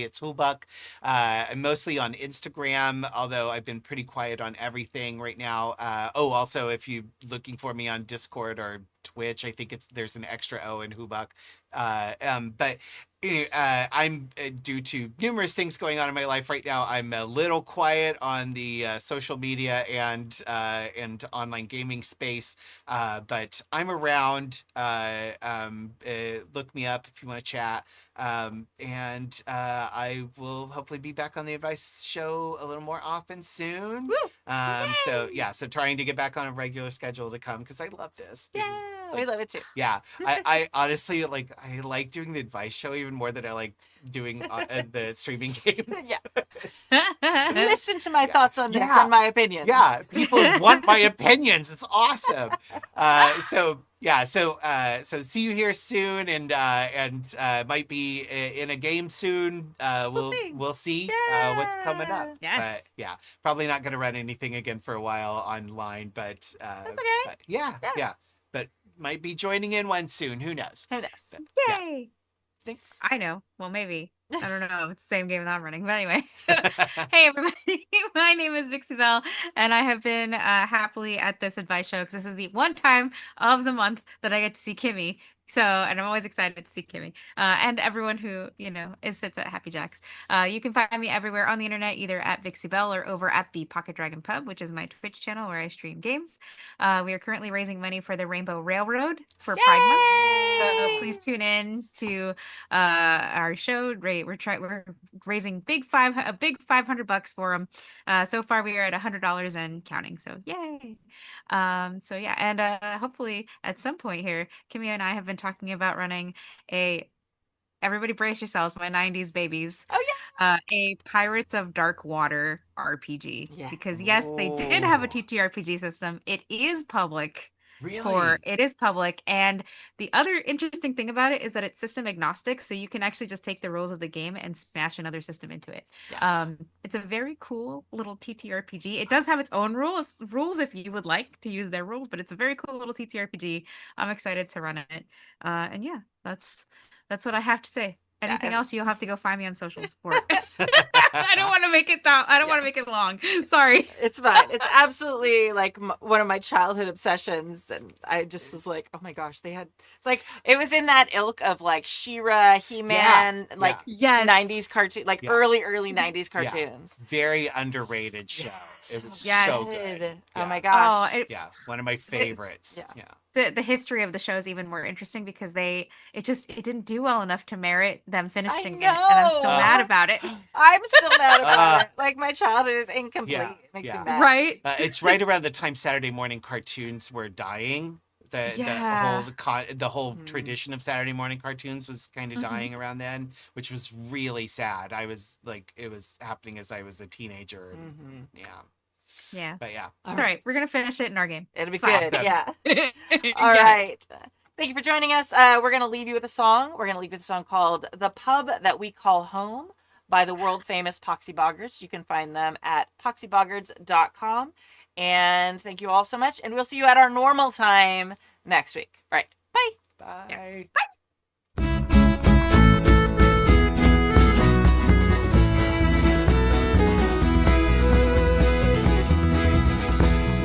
It's Hoobuk. I'm mostly on Instagram, although I've been pretty quiet on everything right now. Also, if you're looking for me on Discord or Twitch, I think there's an extra O in Hoobuk. But I'm due to numerous things going on in my life right now. I'm a little quiet on the social media and online gaming space, but I'm around. Look me up if you want to chat. And I will hopefully be back on the advice show a little more often soon. So trying to get back on a regular schedule to come because I love this. We love it too. Yeah, I honestly I like doing the advice show even more than I like doing the streaming games. Yeah. It's- Listen to my thoughts on this Yeah. and my opinions. yeah, people want my opinions. It's awesome. So see you here soon, and might be in a game soon. We'll see what's coming up. Yes. But yeah, probably not going to run anything again for a while online. But That's okay. But yeah. But might be joining in one soon. Who knows? Who knows? Yeah. Yay! Thanks. I know. Well, maybe. I don't know. It's the same game that I'm running. But anyway. Hey, everybody. My name is Vixie Bell, and I have been happily at this advice show because this is the one time of the month that I get to see Kimmy. So, and I'm always excited to see Kimmy and everyone who, sits at Happy Jacks. You can find me everywhere on the internet, either at Vixie Bell or over at the Pocket Dragon Pub, which is my Twitch channel where I stream games. We are currently raising money for the Rainbow Railroad for Pride Month. So please tune in to our show. We're raising a big $500 for them. So far, we are at $100 and counting. So yay! And hopefully at some point here, Kimmy and I have been talking about running everybody brace yourselves, my 90s babies. Oh yeah. A Pirates of Dark Water RPG. Yes. Because yes, they did have a TTRPG system. It is public. Really? It is public, and the other interesting thing about it is that it's system agnostic, so you can actually just take the rules of the game and smash another system into it. Yeah. It's a very cool little TTRPG. It does have its own rules if you would like to use their rules, but it's a very cool little TTRPG. I'm excited to run it. And yeah, that's what I have to say. Anything else, you'll have to go find me on socials for it. I don't want to make it want to make it long. Sorry. It's fine. It's absolutely like one of my childhood obsessions, and I just was like, oh my gosh, it's like it was in that ilk of like She-Ra, He-Man, like Yes. 90s cartoon, like early 90s cartoons. Very underrated show. It was so good. Oh Yeah. my gosh. Yeah, one of my favorites. Yeah. The history of the show is even more interesting because it didn't do well enough to merit them finishing it, and I'm still know. mad about it. I'm still mad about it. Like my childhood is incomplete. Yeah, It makes yeah. me mad. Right? It's right around the time Saturday morning cartoons were dying. Yeah. The whole tradition of Saturday morning cartoons was kind of dying around then, which was really sad. I was like, it was happening as I was a teenager. And, Yeah. But yeah. It's all right. We're gonna finish it in our game. It'll be It's fine. good. Yeah. Yes. All right. Thank you for joining us. We're going to leave you with a song. We're going to leave you with a song called The Pub That We Call Home by the world famous Poxy Boggards. You can find them at poxyboggards.com. And thank you all so much. And we'll see you at our normal time next week. All right. Bye. Bye. Yeah.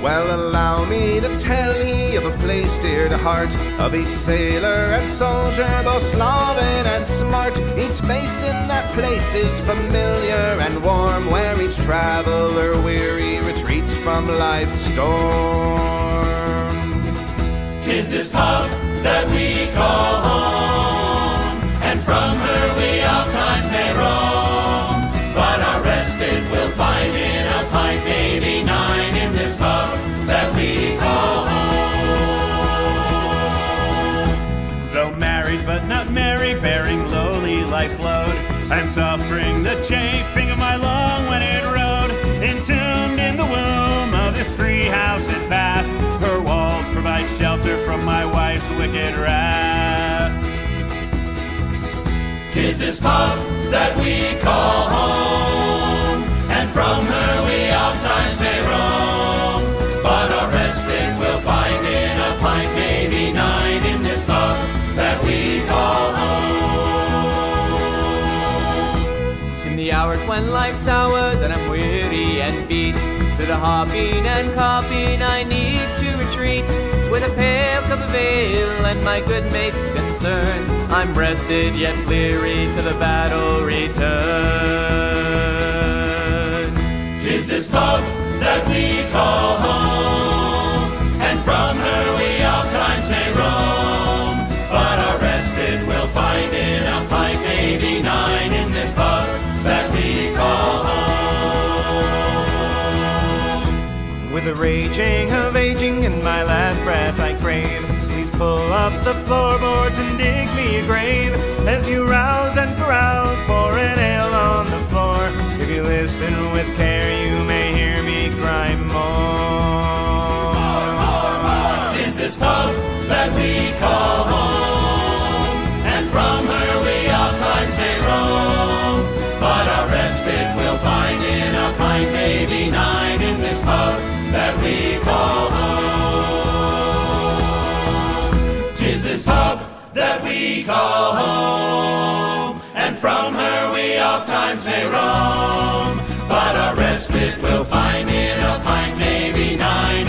Well, allow me to tell ye of a place dear to heart, of each sailor and soldier, both Slavic and smart. Each face in that place is familiar and warm, where each traveler weary retreats from life's storm. 'Tis this pub that we call home, and from her we oft times may roam. But our respite we'll find in a pint, maybe 9, in this pub that we call home. Though married but not merry, bearing lowly life's load, and suffering the chafing of my long-winded road, entombed in the womb of this free house at Bath, her walls provide shelter from my wife's wicked wrath. 'Tis this pub that we call home, and from her we oft times may roam. But our respite we'll find in a pint, maybe 9, in this pub that we call home. In the hours when life sours and I'm weary and beat, to the hopping and copying I need to retreat. With a pale cup of ale and my good mate's concerns, I'm rested yet weary to the battle return. 'Tis this pub that we call home, and from her we oft times may roam. But our respite we'll find in a pint, maybe 9, in this pub that we call home. With the raging of aging in my last breath I crave, please pull up the floorboards and dig me a grave. As you rouse and carouse, pour an ale on the floor. If you listen with care, you may hear me cry more. Tis this pub that we call home, and from her we oft times may roam. But our respite we'll find in a pint, maybe 9, in this pub that we call home. that we call home, and from her we oft times may roam, but our respite we'll find in a pint, maybe 9